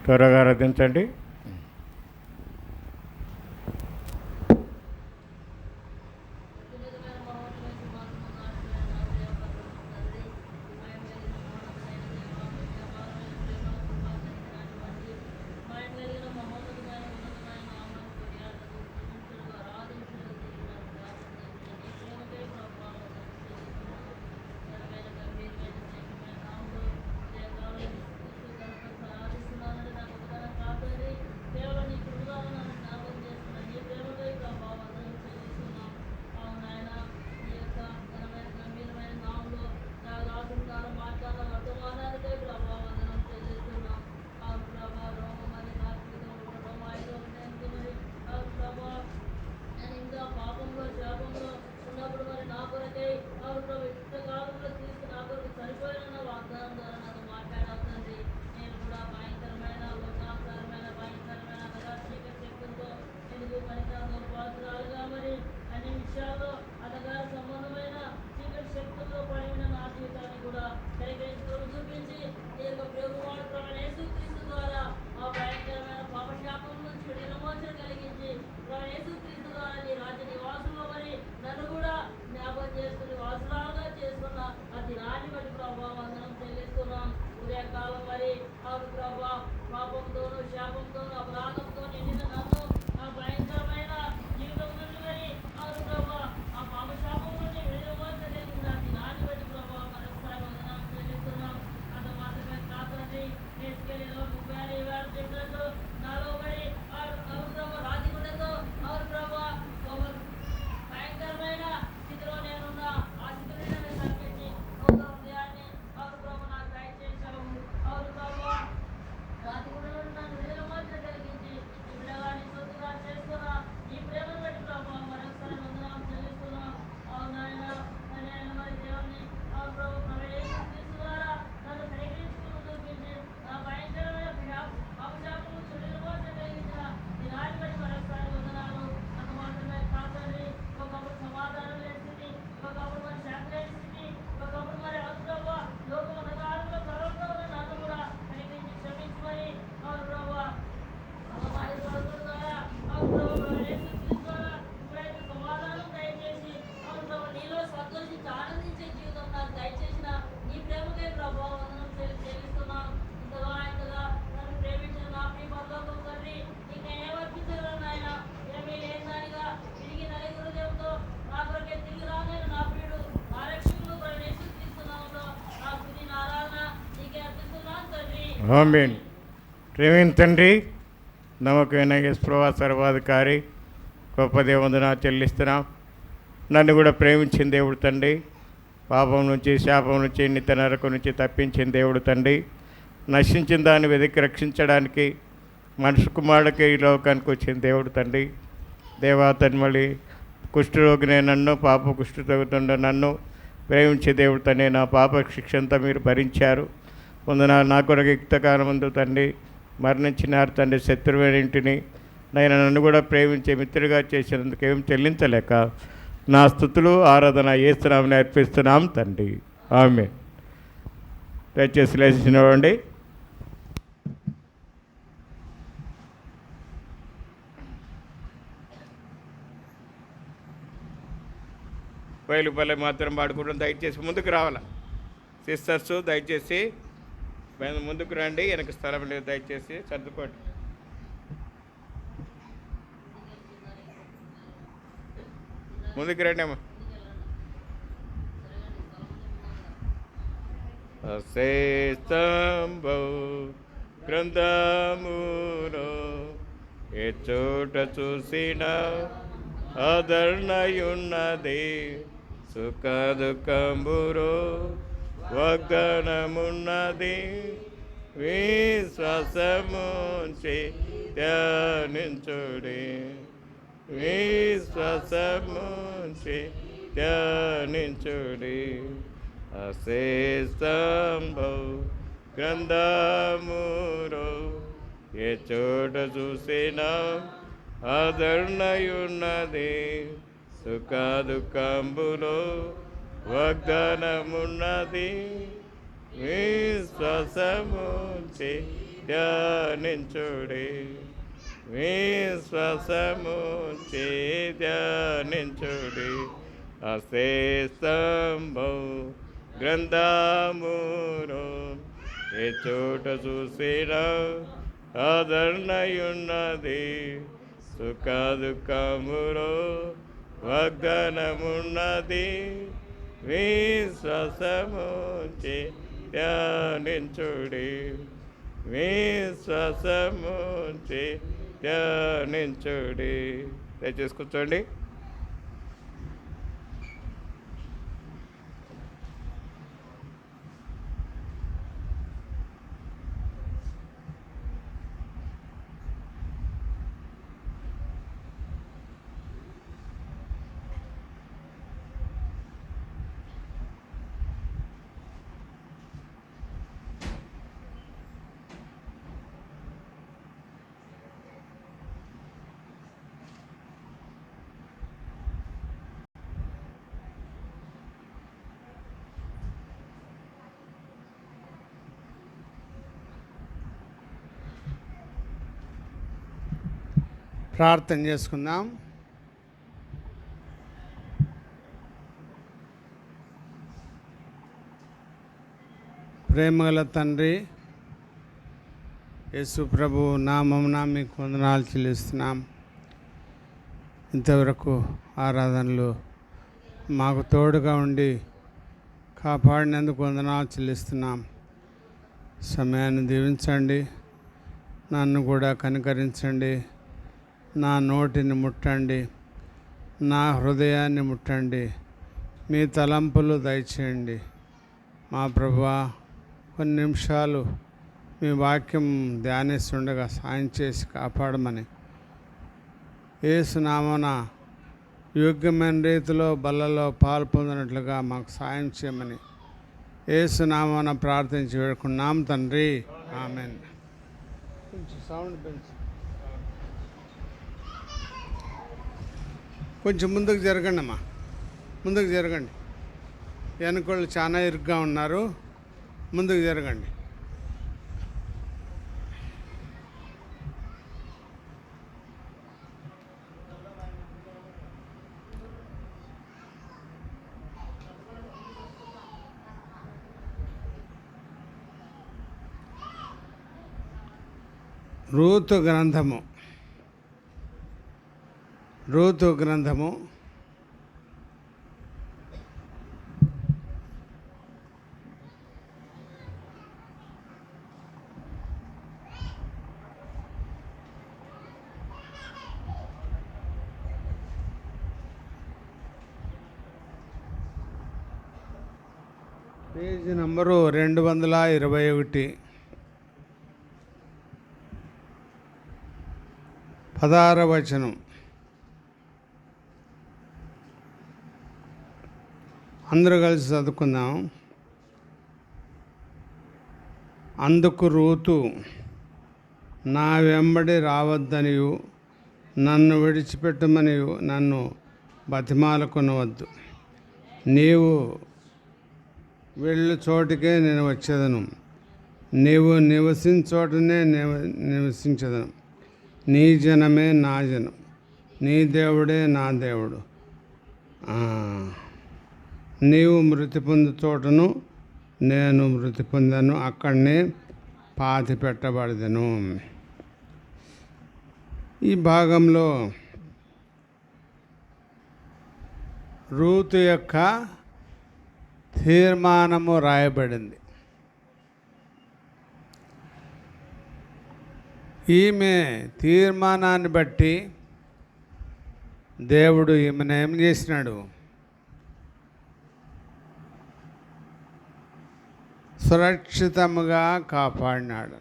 త్వరగా ఆరాధించండి. ఆమేన్. ప్రేమిన్ తండ్రి, నమ్మకమైన యేసుప్రభు సర్వాధికారి, గొప్ప దేవందన చెల్లిస్తున్నాం. నన్ను కూడా ప్రేమించిన దేవుడు తండ్రి, పాపం నుంచి శాపం నుంచి నిత్య నరకం నుంచి తప్పించిన దేవుడు తండ్రి, నశించిన దాన్ని వెతికి రక్షించడానికి మనుషు కుమారుడికి ఈ లోకానికి వచ్చిన దేవుడు తండ్రి. దేవా తన్మలి కుష్ఠరోగినే నన్ను, పాప కుష్ఠ తగ్గుతుండ నన్ను ప్రేమించే దేవుడు తండ్రి, నా పాప శిక్ష అంతా మీరు భరించారు. వందనాలు. నా కొరకు యుక్తకాలం ముందు తండ్రి మరణించినారు తండ్రి. శత్రువైన ఇంటిని నన్ను కూడా ప్రేమించే మిత్రుడిగా చేసినందుకు ఏం చెల్లించలేక నా స్తుతులు ఆరాధన యేసునామమున అర్పిస్తున్నాం తండ్రి. ఆమేన్. దయచేసి లేచినవ్వండి. బయలుపల్లె మాత్రం పాడుకుంటాం. దయచేసి ముందుకు రావాలా సిస్టర్స్, దయచేసి ముందుకు రండి. వెనక స్థలం లేదు, దయచేసి సర్దుకోండి. ముందుకు రండి అమ్మా. గ్రంథములో ఏ చోట చూసిన ఆదరణయున్నది, సుఖ దుఃఖంబురో వాగ్దానమున్నది. విశ్వాసముంచి ధ్యానించుడి, విశ్వాసముంచి ధ్యానించుడి. అశేషంభౌ గ్రంథములో ఏ చోట చూసినా ఆదరణయున్నది, సుఖ దుఃఖంబులో వాగ్దానమున్నది. విశ్వాసముంచి ధ్యానించుడి. విశ్వాసము చే ధ్యానించుడి. అశేస్తంభౌ గ్రంథమును ఏ చోట చూసినా ఆదరణయున్నది. సుఖ దుఃఖములో వాగ్దానమున్నది. విశ్వాసముంచి ధ్యానించుడి. విశ్వాసముంచి ధ్యానించుడి. దయచేసి కూర్చోండి. ప్రార్థన చేసుకుందాం. ప్రేమగల తండ్రి యేసు ప్రభు నామమున మీకు వందనాలు చెల్లిస్తున్నాం. ఇంతవరకు ఆరాధనలు మాకు తోడుగా ఉండి కాపాడినందుకు వందనాలు చెల్లిస్తున్నాం. సమయాన్ని దీవించండి, నన్ను కూడా కనికరించండి. నా నోటిని ముట్టండి, నా హృదయాన్ని ముట్టండి, మీ తలంపులు దయచేయండి. మా ప్రభువా, కొన్ని నిమిషాలు మీ వాక్యం ధ్యానిస్తుండగా సాయం చేసి కాపాడమని, యేసు నామమున యోగ్యమైన రీతిలో బల్లలో పాలు పొందినట్లుగా మాకు సాయం చేయమని యేసు నామమున ప్రార్థించి వేడుకున్నాం తండ్రి, ఆమేన్. కొంచెం సౌండ్ పెంచు. కొంచెం ముందుకు జరగండి అమ్మా, ముందుకు జరగండి. వెనుకోళ్ళు చాలా ఇరుగ్గా ఉన్నారు, ముందుకు జరగండి. రూతు గ్రంథము పేజీ నంబరు 221, 16వ వచనం. అందరూ కలిసి చదువుకుందాం. అందుకు రూతు, నా వెంబడి రావద్దనియు నన్ను విడిచిపెట్టమనియు నన్ను బతిమాలకొనవద్దు. నీవు వెళ్ళు చోటికే నేను వచ్చేదను, నీవు నివసించోటనే నివసించదను. నీ జనమే నా జనం, నీ దేవుడే నా దేవుడు. నీవు మృతి పొందు చోటను నేను మృతి పొందాను, అక్కడనే పాతి పెట్టబడదను. ఈ భాగంలో రూతు యొక్క తీర్మానము రాయబడింది. ఈమె తీర్మానాన్ని బట్టి దేవుడు ఈమెను ఏం చేసినాడు? సురక్షితముగా కాపాడినాడు.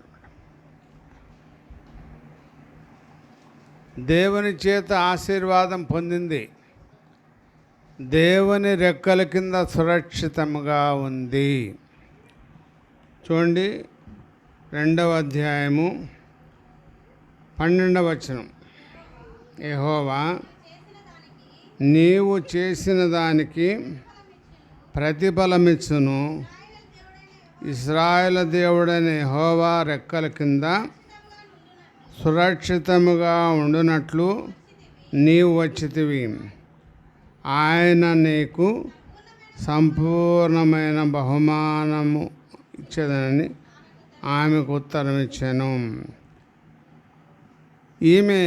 దేవుని చేత ఆశీర్వాదం పొందింది, దేవుని రెక్కల కింద సురక్షితముగా ఉంది. చూడండి, 2వ అధ్యాయము 12వ వచనం. యెహోవా నీవు చేసిన దానికి ప్రతిఫలమిచ్చును, ఇశ్రాయేలు దేవుడైన యెహోవా రెక్కల కింద సురక్షితముగా ఉండునట్లు నీవు వచ్చితివి. ఆయన నీకు సంపూర్ణమైన బహుమానము ఇచ్చేదనని ఆమెకు ఉత్తరం ఇచ్చాను. ఈమె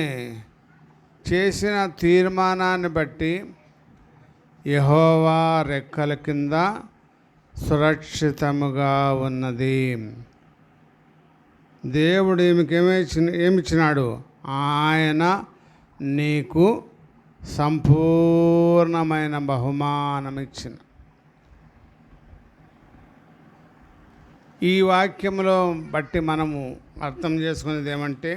చేసిన తీర్మానాన్ని బట్టి యెహోవా రెక్కల కింద సురక్షితముగా ఉన్నది. దేవుడు ఈమెకి ఏమిచ్చినాడు? ఆయన నీకు సంపూర్ణమైన బహుమానం ఇచ్చిన. ఈ వాక్యంలో బట్టి మనము అర్థం చేసుకునేది ఏమంటే,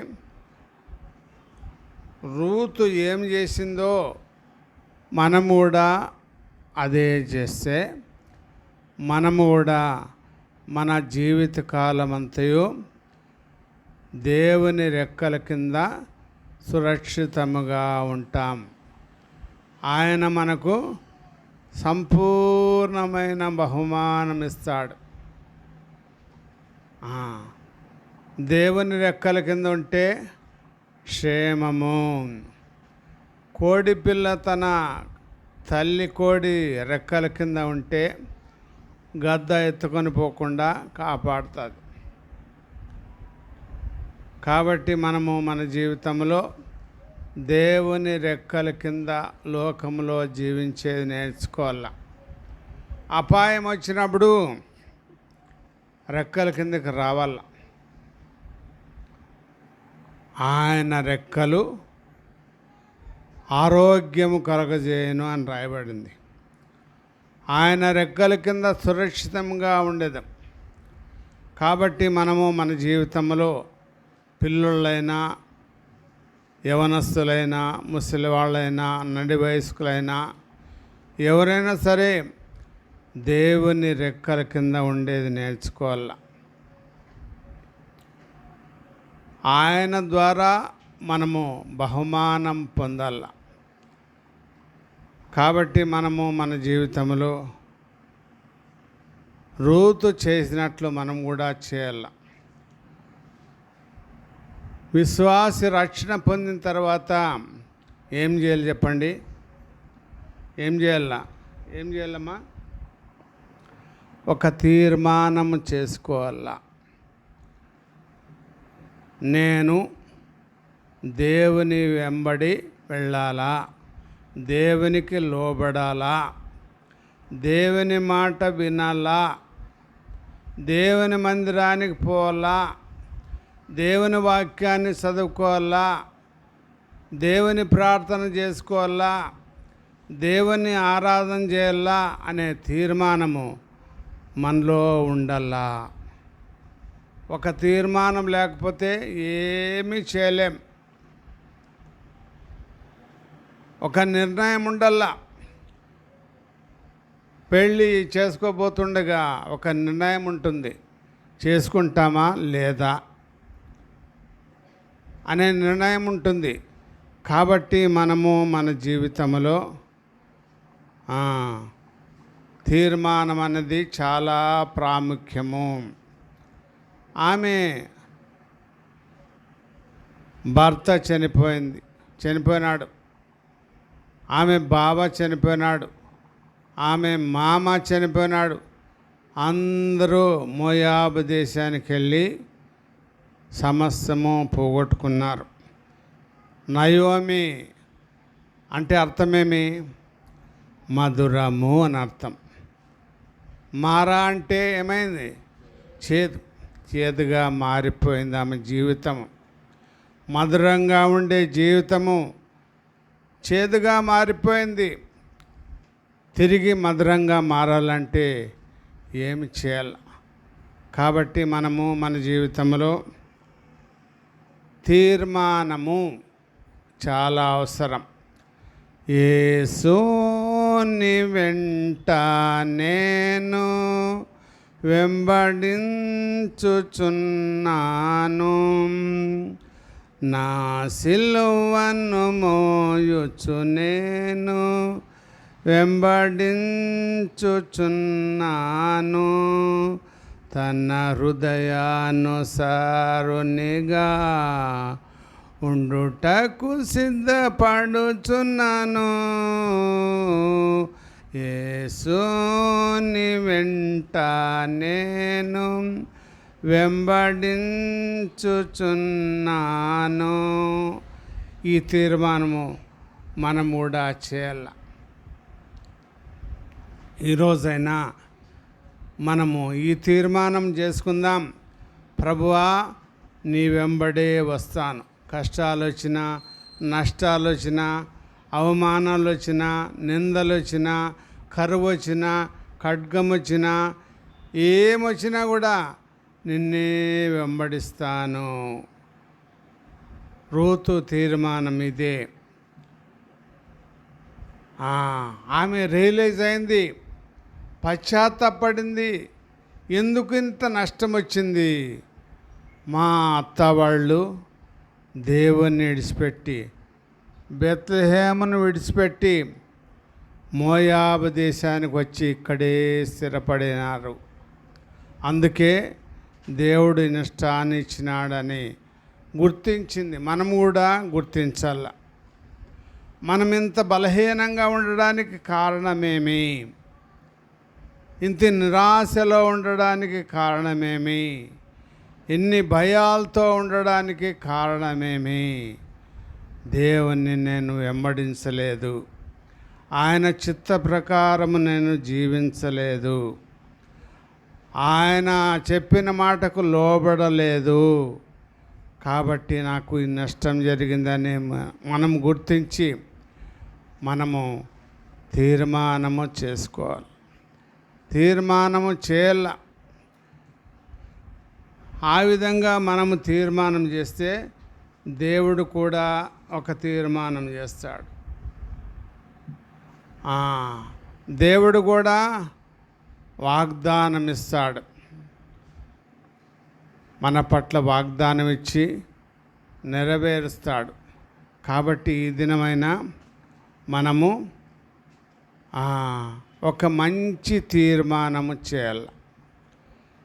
రూతు ఏం చేసిందో మనము కూడా అదే చేస్తే మనము కూడా మన జీవితకాలమంతయు దేవుని రెక్కల కింద సురక్షితముగా ఉంటాం. ఆయన మనకు సంపూర్ణమైన బహుమానం ఇస్తాడు. దేవుని రెక్కల కింద ఉంటే క్షేమము. కోడిపిల్ల తన తల్లి కోడి రెక్కల కింద ఉంటే గద్ద ఎత్తుకొని పోకుండా కాపాడుతుంది. కాబట్టి మనము మన జీవితంలో దేవుని రెక్కల కింద లోకంలో జీవించేది నేర్చుకోవాలి. అపాయం వచ్చినప్పుడు రెక్కల కిందకి రావాల. ఆయన రెక్కలు ఆరోగ్యము కలగజేయను అని రాయబడింది. ఆయన రెక్కల కింద సురక్షితంగా ఉండేది. కాబట్టి మనము మన జీవితంలో పిల్లుళ్ళైనా, యవనస్తులైనా, ముసలి వాళ్ళైనా, నడి వయస్కులైనా ఎవరైనా సరే దేవుని రెక్కల కింద ఉండేది నేర్చుకోవాలి. ఆయన ద్వారా మనము బహుమానం పొందాల. కాబట్టి మనము మన జీవితంలో రూతు చేసినట్లు మనం కూడా చేయాలి. విశ్వాసి రక్షణ పొందిన తర్వాత ఏం చేయాలి చెప్పండి? ఏం చేయాలమ్మా? ఒక తీర్మానం చేసుకోవాలా. నేను దేవుని వెంబడి వెళ్ళాలా, దేవునికి లోబడాలా, దేవుని మాట వినాలా, దేవుని మందిరానికి పోవాలా, దేవుని వాక్యాన్ని చదువుకోవాలా, దేవుని ప్రార్థన చేసుకోవాలా, దేవుని ఆరాధన చేయాలా అనే తీర్మానము మనలో ఉండాలా. ఒక తీర్మానం లేకపోతే ఏమీ చేయలేం. ఒక నిర్ణయం ఉండాలా. పెళ్ళి చేసుకోబోతుండగా ఒక నిర్ణయం ఉంటుంది, చేసుకుంటామా లేదా అనే నిర్ణయం ఉంటుంది. కాబట్టి మనము మన జీవితంలో తీర్మానం అనేది చాలా ప్రాముఖ్యము. ఆమె భర్త చనిపోయినాడు, ఆమె బావ చనిపోయినాడు, ఆమె మామ చనిపోయినాడు. అందరూ మోయాబు దేశానికి వెళ్ళి సమస్తము పోగొట్టుకున్నారు. నయోమి అంటే అర్థమేమి? మధురము అని అర్థం. మారా అంటే ఏమైంది? చేదుగా మారిపోయింది ఆమె జీవితము. మధురంగా ఉండే జీవితము చేదుగా మారిపోయింది. తిరిగి మధురంగా మారాలంటే ఏమి చేయాలి? కాబట్టి మనము మన జీవితంలో తీర్మానము చాలా అవసరం. యేసుని వెంట నేను వెంబడించుచున్నాను, నా సిలువను మోయుచు నేను వెంబడించుచున్నాను, తన హృదయానుసారునిగా ఉండుటకు సిద్ధపడుచున్నాను. యేసుని వెంట నేను వెంబడించుచున్నాను. ఈ తీర్మానము మనం కూడా చేయాల. ఈరోజైనా మనము ఈ తీర్మానం చేసుకుందాం. ప్రభువా, నీ వెంబడే వస్తాను. కష్టాలు వచ్చినా, నష్టాలు వచ్చినా, అవమానాలు వచ్చినా, నిందలు వచ్చినా, కరువు వచ్చినా, ఖడ్గం వచ్చినా, ఏమొచ్చినా కూడా నిన్నే వెంబడిస్తాను. రూతు తీర్మానం ఇదే. ఆమె రియలైజ్ అయింది, పశ్చాత్తపడింది. ఎందుకు ఇంత నష్టం వచ్చింది? మా అత్త వాళ్ళు దేవుణ్ణి విడిచిపెట్టి, బెత్లెహేమును విడిచిపెట్టి మోయాబు దేశానికి వచ్చి ఇక్కడే స్థిరపడినారు. అందుకే దేవుడు నష్టాన్ని ఇచ్చినాడని గుర్తించింది. మనం కూడా గుర్తించాల. మనం ఇంత బలహీనంగా ఉండడానికి కారణమేమి? ఇంత నిరాశలో ఉండడానికి కారణమేమి? ఎన్ని భయాలతో ఉండడానికి కారణమేమి? దేవుణ్ణి నేను వెంబడించలేదు, ఆయన చిత్త ప్రకారము నేను జీవించలేదు, ఆయన చెప్పిన మాటకు లోబడలేదు. కాబట్టి నాకు ఈ నష్టం జరిగిందని మనం గుర్తించి మనము తీర్మానము చేసుకోవాలి. తీర్మానము చేయాల. ఆ విధంగా మనము తీర్మానం చేస్తే దేవుడు కూడా ఒక తీర్మానం చేస్తాడు. దేవుడు కూడా వాగ్దానం ఇస్తాడు. మన పట్ల వాగ్దానం ఇచ్చి నెరవేరుస్తాడు. కాబట్టి ఈ దినమైన మనము ఒక మంచి తీర్మానము చేయాలి.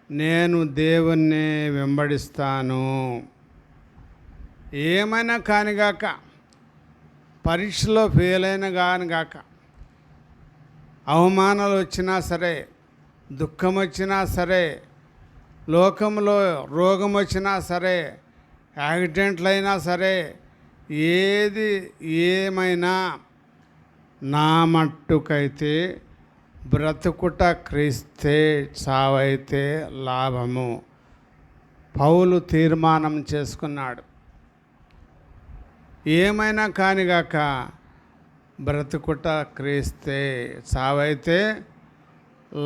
నేను దేవుణ్ణి వెంబడిస్తాను. ఏమైనా కానిగాక, పరీక్షలో ఫెయిల్ అయినా కానిగాక, అవమానాలు వచ్చినా సరే, దుఃఖం వచ్చినా సరే, లోకంలో రోగం వచ్చినా సరే, యాక్సిడెంట్లు అయినా సరే, ఏది ఏమైనా నా మట్టుకైతే బ్రతుకుట క్రీస్తే, చావైతే లాభము. పౌలు తీర్మానం చేసుకున్నాడు. ఏమైనా కానిగాక బ్రతుకుట క్రీస్తే, చావైతే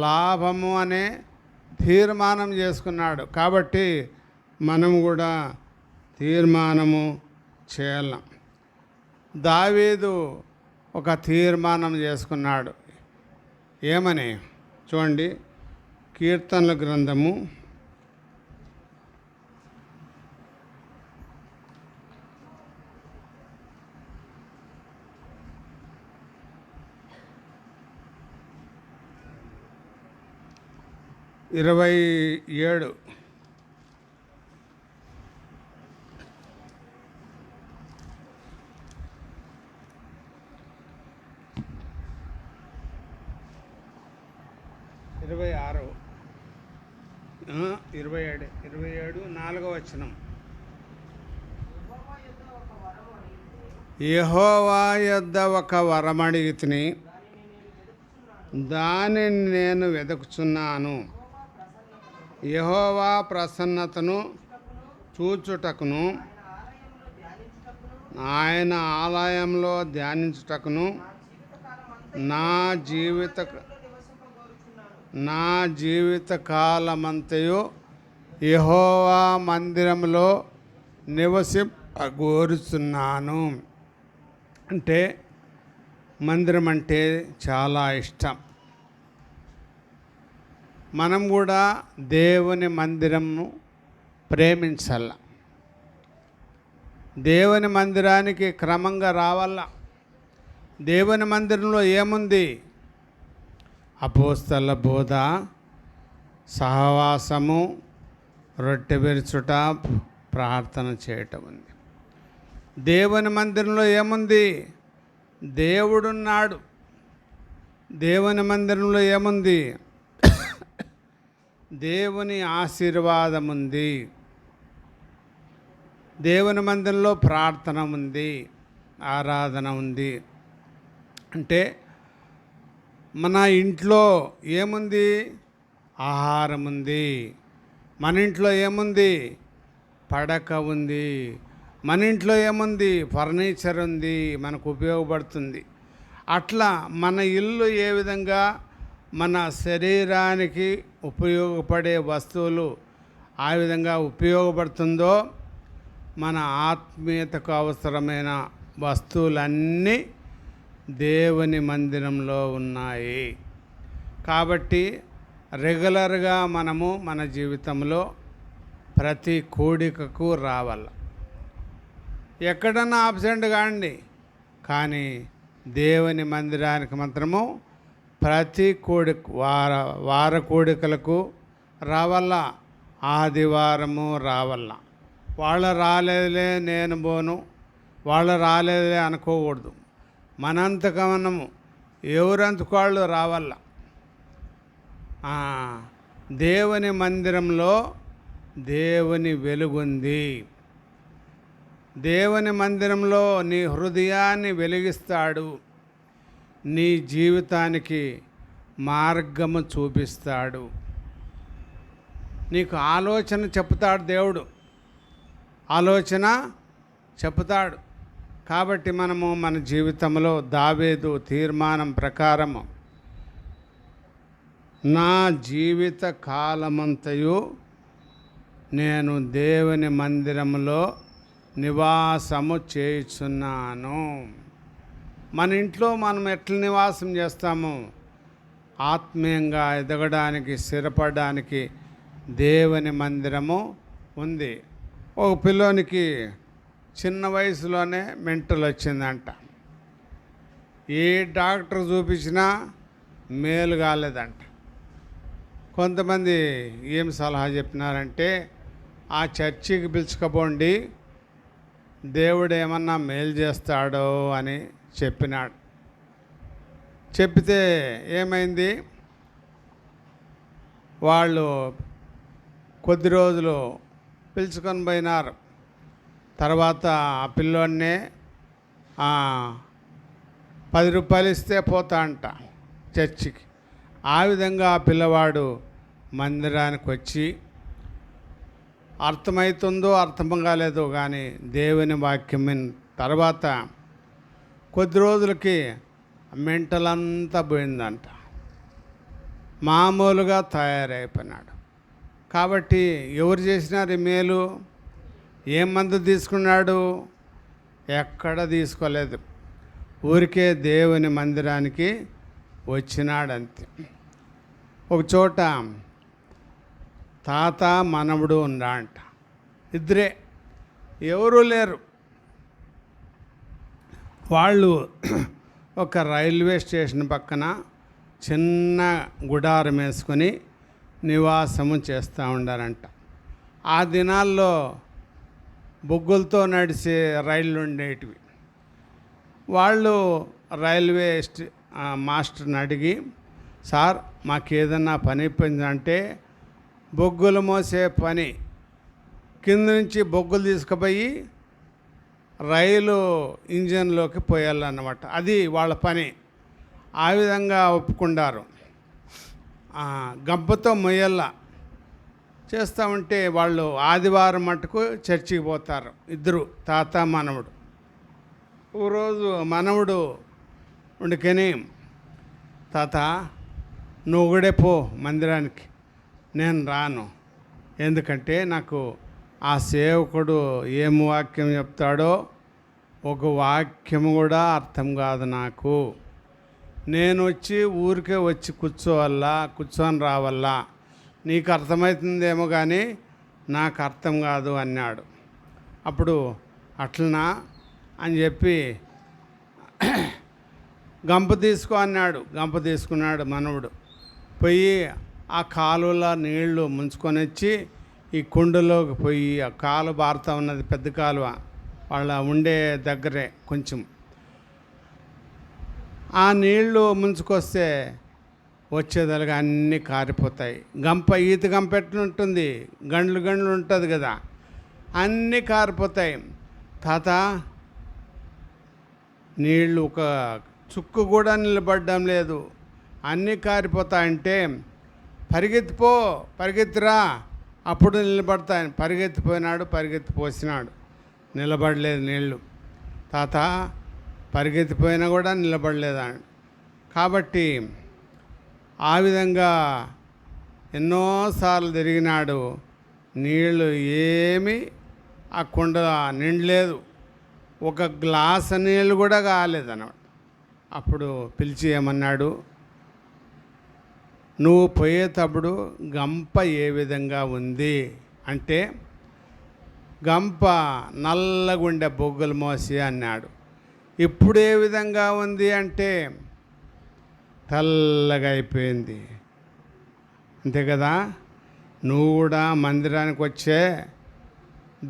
లాభము అనే తీర్మానం చేసుకున్నాడు. కాబట్టి మనం కూడా తీర్మానము చేయాలి. దావీదు ఒక తీర్మానం చేసుకున్నాడు. ఏమని చూడండి, కీర్తనల గ్రంథము 27. ఇరవై 27 4వ వచనం. యెహోవా యొద్ద ఒక వరమడిగితిని, దానిని నేను వెతుకుచున్నాను. యెహోవా ప్రసన్నతను చూచుటకును, ఆయన ఆలయంలో ధ్యానించుటకును నా జీవిత కాలమంతయు యెహోవా మందిరంలో నివసింపగోరుచున్నాను. అంటే మందిరం అంటే చాలా ఇష్టం. మనం కూడా దేవుని మందిరంను ప్రేమించాల. దేవుని మందిరానికి క్రమంగా రావాల. దేవుని మందిరంలో ఏముంది? అపోస్తల బోధ, సహవాసము, రొట్టె విరుచుట, ప్రార్థన చేయటం ఉంది. దేవుని మందిరంలో ఏముంది? దేవుడున్నాడు. దేవుని మందిరంలో ఏముంది? దేవుని ఆశీర్వాదం ఉంది. దేవుని మందిరంలో ప్రార్థన ఉంది, ఆరాధన ఉంది. అంటే మన ఇంట్లో ఏముంది? ఆహారం ఉంది. మన ఇంట్లో ఏముంది? పడక ఉంది. మన ఇంట్లో ఏముంది? ఫర్నిచర్ ఉంది, మనకు ఉపయోగపడుతుంది. అట్లా మన ఇల్లు ఏ విధంగా మన శరీరానికి ఉపయోగపడే వస్తువులు ఆ విధంగా ఉపయోగపడుతుందో, మన ఆత్మీయతకు అవసరమైన వస్తువులన్నీ దేవుని మందిరంలో ఉన్నాయి. కాబట్టి రెగ్యులర్గా మనము మన జీవితంలో ప్రతి కూడికకు రావాలి. ఎక్కడన్నా ఆబ్సెంట్ కాండి, కానీ దేవుని మందిరానికి మాత్రము ప్రతి వార కూడికలకు రావాలా, ఆదివారము రావాలా. వాళ్ళు రాలేదులే నేను పోను, వాళ్ళు రాలేదులే అనుకోకూడదు. మనంతకు మనము ఎవరంతకు వాళ్ళు రావాల. దేవుని మందిరంలో దేవుని వెలుగుంది. దేవుని మందిరంలో నీ హృదయాన్ని వెలిగిస్తాడు, నీ జీవితానికి మార్గము చూపిస్తాడు, నీకు ఆలోచన చెప్తాడు. దేవుడు ఆలోచన చెప్తాడు. కాబట్టి మనము మన జీవితంలో దావీదు తీర్మానం ప్రకారము నా జీవిత కాలమంతయు నేను దేవుని మందిరంలో నివాసము చేయుచున్నాను. మన ఇంట్లో మనం ఎట్లా నివాసం చేస్తాము? ఆత్మీయంగా ఎదగడానికి, స్థిరపడడానికి దేవుని మందిరము ఉంది. ఒక పిల్లోనికి చిన్న వయసులోనే మెంటల్ వచ్చిందంట. ఏ డాక్టర్ చూపించినా మేలు కాలేదంట. కొంతమంది ఏం సలహా చెప్పినారంటే, ఆ చర్చికి పిలుచుకపోండి, దేవుడు ఏమన్నా మేలు చేస్తాడో అని చెప్పినాడు. చెప్తే ఏమైంది? వాళ్ళు కొద్ది రోజులు పిలుచుకొని పోయినారు. తర్వాత ఆ పిల్లోన్నే 10 రూపాయలు ఇస్తే పోతా అంట చర్చికి. ఆ విధంగా ఆ పిల్లవాడు మందిరానికి వచ్చి, అర్థమవుతుందో అర్థం కాలేదో కానీ దేవుని వాక్యం తర్వాత కొద్ది రోజులకి మెంటల్ అంతా పోయిందంట. మామూలుగా తయారైపోయినాడు. కాబట్టి ఎవరు చేసినారు ఈ మేలు? ఏం మందు తీసుకున్నాడు? ఎక్కడ తీసుకోలేదు. ఊరికే దేవుని మందిరానికి వచ్చినాడంతే. ఒక చోట తాత మనవడు ఉన్నా అంట. ఇద్దరే, ఎవరూ లేరు. వాళ్ళు ఒక రైల్వే స్టేషన్ పక్కన చిన్న గుడారం వేసుకొని నివాసము చేస్తూ ఉండారంట. ఆ దినాల్లో బొగ్గులతో నడిచే రైళ్ళు ఉండేటివి. వాళ్ళు రైల్వే మాస్టర్ని అడిగి, సార్ మాకు ఏదన్నా పని ఇప్పిందంటే, బొగ్గులు మోసే పని, కింద నుంచి బొగ్గులు తీసుకుపోయి రైలు ఇంజన్లోకి పోయాలన్నమాట. అది వాళ్ళ పని. ఆ విధంగా ఒప్పుకున్నారు. గంపతో మొయ్యల్లా చేస్తూ ఉంటే వాళ్ళు ఆదివారం మటుకు చర్చికి పోతారు. ఇద్దరు, తాత మనవడు. ఓ రోజు మనవడు ఉండుకొని, తాత నువ్వు కూడా పో మందిరానికి, నేను రాను. ఎందుకంటే నాకు ఆ సేవకుడు ఏం వాక్యం చెప్తాడో ఒక వాక్యం కూడా అర్థం కాదు నాకు. నేను వచ్చి ఊరికే వచ్చి కూర్చొని రావాలా, నీకు అర్థమవుతుందేమో కానీ నాకు అర్థం కాదు అన్నాడు. అప్పుడు అట్లనా అని చెప్పి గంప తీసుకో అన్నాడు. గంప తీసుకున్నాడు మనవడు. పోయి ఆ కాలువలో నీళ్లు ముంచుకొని వచ్చి ఈ కుండలోకి పోయి ఆ కాలువ బారుతూ ఉన్నది, పెద్ద కాలువ వాళ్ళ ఉండే దగ్గరే కొంచెం. ఆ నీళ్లు ముంచుకొస్తే వచ్చేదలుగా అన్నీ కారిపోతాయి. ఈత గంప ఎట్లుంటుంది, గండ్లు ఉంటుంది కదా, అన్నీ కారిపోతాయి. తాత, నీళ్ళు ఒక చుక్కు కూడా నిలబడడం లేదు, అన్నీ కారిపోతాయంటే పరిగెత్తిరా అప్పుడు నిలబడతాయని పరిగెత్తిపోసినాడు, నిలబడలేదు నీళ్ళు. తాత పరిగెత్తిపోయినా కూడా నిలబడలేదాడు. కాబట్టి ఆ విధంగా ఎన్నోసార్లు తిరిగినాడు, నీళ్ళు ఏమీ ఆ కుండ నిండలేదు, ఒక గ్లాసు నీళ్ళు కూడా కాలేదన్నమాట. అప్పుడు పిలిచి ఏమన్నాడు, నువ్వు పోయేటప్పుడు గంప ఏ విధంగా ఉంది అంటే, గంప నల్లగుండె బొగ్గులు మోసి అన్నాడు. ఇప్పుడు ఏ విధంగా ఉంది అంటే తెల్లగా అయిపోయింది. అంతే కదా, నువ్వు కూడా మందిరానికి వచ్చే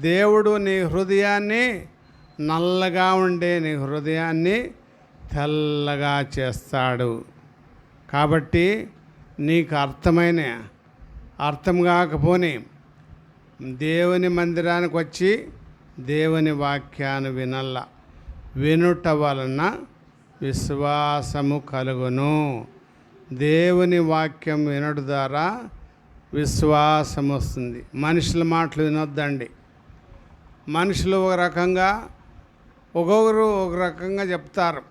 దేవుడు నీ హృదయాన్ని నల్లగా ఉండే నీ హృదయాన్ని తెల్లగా చేస్తాడు. కాబట్టి నీకు అర్థం కాకపోని దేవుని మందిరానికి వచ్చి దేవుని వాక్యాన్ని వినుట వలన విశ్వాసము కలుగును. దేవుని వాక్యం వినడం ద్వారా విశ్వాసం వస్తుంది. మనుషుల మాటలు వినొద్దండి. మనుషులు ఒక్కొక్కరు ఒక రకంగా చెప్తారు.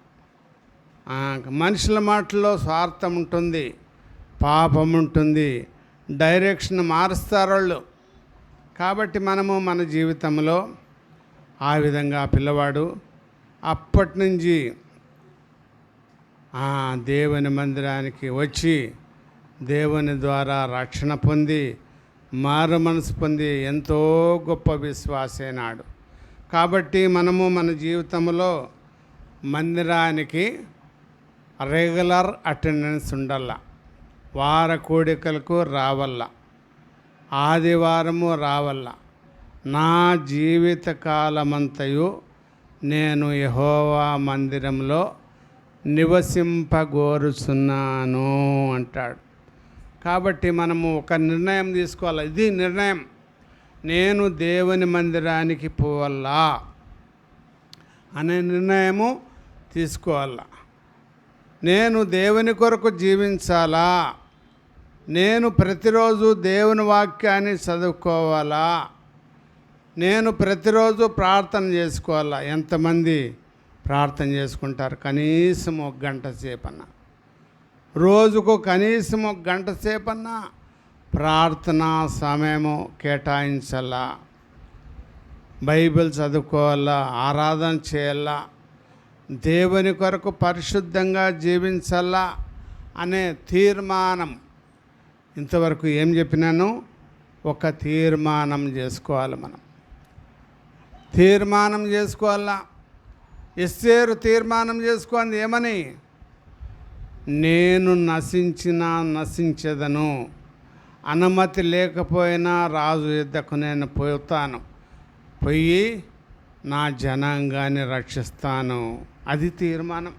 మనుషుల మాటల్లో స్వార్థం ఉంటుంది, పాపం ఉంటుంది, డైరెక్షన్ మారుస్తారు వాళ్ళు. కాబట్టి మనము మన జీవితంలో ఆ విధంగా పిల్లవాడు అప్పటి నుంచి దేవుని మందిరానికి వచ్చి దేవుని ద్వారా రక్షణ పొంది మారు మనసు పొంది ఎంతో గొప్ప విశ్వాసైనాడు. కాబట్టి మనము మన జీవితంలో మందిరానికి రెగ్యులర్ అటెండెన్స్ ఉండాల, వార కూడికలకు రావల్ల, ఆదివారము రావల్ల. నా జీవిత కాలమంతయు నేను యెహోవా మందిరంలో నివసింపగోరుచున్నాను అంటాడు. కాబట్టి మనము ఒక నిర్ణయం తీసుకోవాలి. ఇది నిర్ణయం, నేను దేవుని మందిరానికి పోవాలా అనే నిర్ణయము తీసుకోవాలా. నేను దేవుని కొరకు జీవించాలా, నేను ప్రతిరోజు దేవుని వాక్యాన్ని చదువుకోవాలా, నేను ప్రతిరోజు ప్రార్థన చేసుకోవాలా. ఎంతమంది ప్రార్థన చేసుకుంటారు? కనీసం 1 గంట సేపన్నా, రోజుకు కనీసం 1 గంట సేపన్నా ప్రార్థనా సమయము కేటాయించాలా, బైబిల్ చదువుకోవాలా, ఆరాధన చేయాలా, దేవుని కొరకు పరిశుద్ధంగా జీవించాలా అనే తీర్మానం. ఇంతవరకు ఏం చెప్పినాను? ఒక తీర్మానం చేసుకోవాలి. మనం తీర్మానం చేసుకోవాలా. ఎస్తేరు తీర్మానం చేసుకోండి ఏమని? నేను నశించెదను, అనుమతి లేకపోయినా రాజు యుద్ధకు నేను పోయి నా జనాంగాన్ని రక్షిస్తాను. అది తీర్మానం.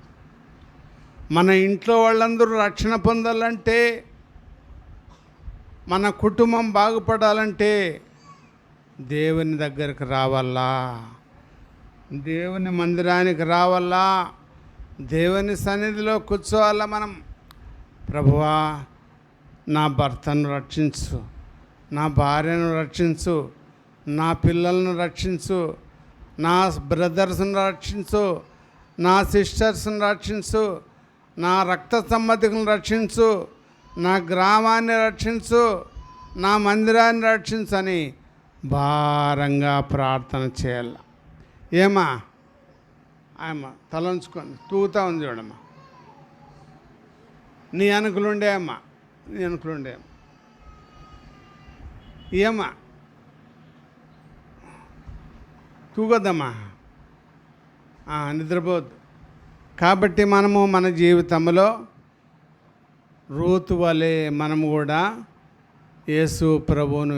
మన ఇంట్లో వాళ్ళందరూ రక్షణ పొందాలంటే, మన కుటుంబం బాగుపడాలంటే దేవుని దగ్గరికి రావాలా, దేవుని మందిరానికి రావాలా, దేవుని సన్నిధిలో కూర్చోవాలా. మనం ప్రభువా నా భర్తను రక్షించు, నా భార్యను రక్షించు, నా పిల్లలను రక్షించు, నా బ్రదర్స్ని రక్షించు, నా సిస్టర్స్ని రక్షించు, నా రక్త సంబంధికులను రక్షించు, నా గ్రామాన్ని రక్షించు, నా మందిరాన్ని రక్షించని భారంగా ప్రార్థన చేయాలి. ఏమా ఆయమ్మ తలంచుకొని తూగుతా ఉంది చూడమ్మా. నీ అనుకులుండే అమ్మా, నీ అనుకులుండే ఏమ్మా తూగొద్దమ్మా, నిద్రపోవద్దు. కాబట్టి మనము మన జీవితంలో రూతు వలె మనం కూడా యేసు ప్రభువును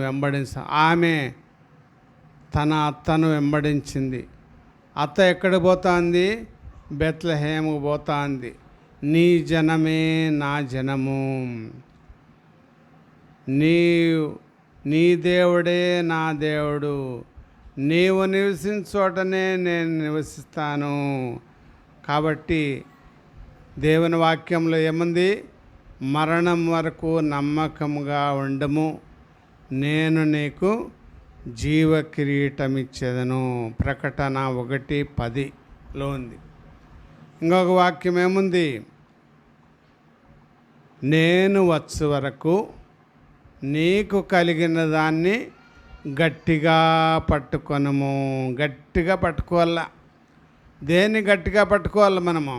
ఆమె తన అత్తను వెంబడించింది. అత్త ఎక్కడ పోతుంది? బెత్లెహేముకు పోతుంది. నీ జనమే నా జనము, నీ దేవుడే నా దేవుడు, నీవు నివసించే చోటనే నేను నివసిస్తాను. కాబట్టి దేవుని వాక్యంలో ఏముంది? మరణం వరకు నమ్మకంగా ఉండము, నేను నీకు జీవ కిరీటం ఇచ్చేదను. ప్రకటన 1:10లో ఉంది. ఇంకొక వాక్యం ఏముంది? నేను వచ్చు వరకు నీకు కలిగిన దాన్ని గట్టిగా పట్టుకొనము. గట్టిగా పట్టుకోవాలా. దేన్ని గట్టిగా పట్టుకోవాలి మనము?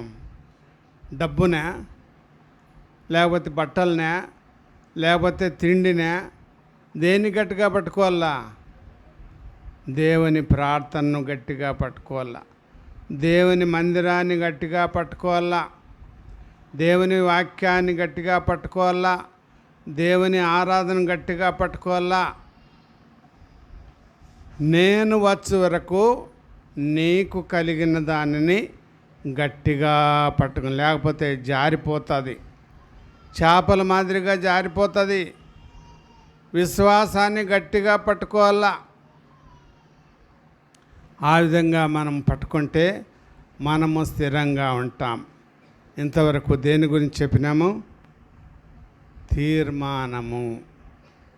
డబ్బునే, లేకపోతే బట్టలనే, లేకపోతే తిండినే? దేన్ని గట్టిగా పట్టుకోవాలా? దేవుని ప్రార్థనను గట్టిగా పట్టుకోవాలా, దేవుని మందిరాన్ని గట్టిగా పట్టుకోవాలా, దేవుని వాక్యాన్ని గట్టిగా పట్టుకోవాలా, దేవుని ఆరాధన గట్టిగా పట్టుకోవాలా. నేను వచ్చే వరకు నీకు కలిగిన దానిని గట్టిగా పట్టుకుని, లేకపోతే జారిపోతుంది, చేపల మాదిరిగా జారిపోతుంది. విశ్వాసాన్ని గట్టిగా పట్టుకోవాలా. ఆ విధంగా మనం పట్టుకుంటే మనము స్థిరంగా ఉంటాం. ఇంతవరకు దేని గురించి చెప్పినాము?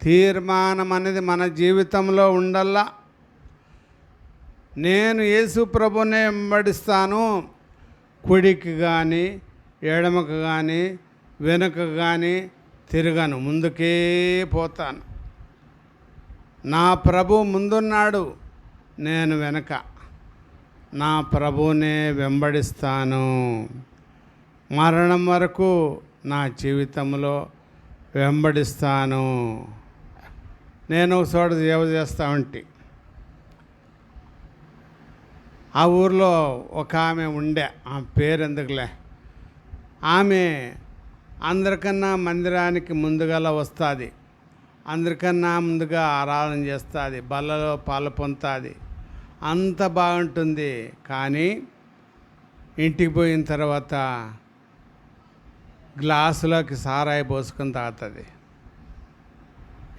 తీర్మానం అనేది మన జీవితంలో ఉండల్లా. నేను యేసు ప్రభువునే వెంబడిస్తాను, కుడికి కానీ ఎడమకు కానీ వెనుక కానీ తిరగను, ముందుకే పోతాను. నా ప్రభు ముందున్నాడు, నేను వెనక. నా ప్రభువునే వెంబడిస్తాను. మరణం వరకు నా జీవితంలో వెంబడిస్తాను. నేను ఒక చోట సేవ చేస్తా ఉంటే ఆ ఊర్లో ఒక ఆమె ఉండే, ఆ పేరు ఎందుకులే, ఆమె అందరికన్నా మందిరానికి ముందుగా వస్తుంది, అందరికన్నా ముందుగా ఆరాధన చేస్తుంది, బల్లలో పాలు పొందుతుంది, అంత బాగుంటుంది. కానీ ఇంటికి పోయిన తర్వాత గ్లాసులోకి సారాయి పోసుకొని తాగుతుంది.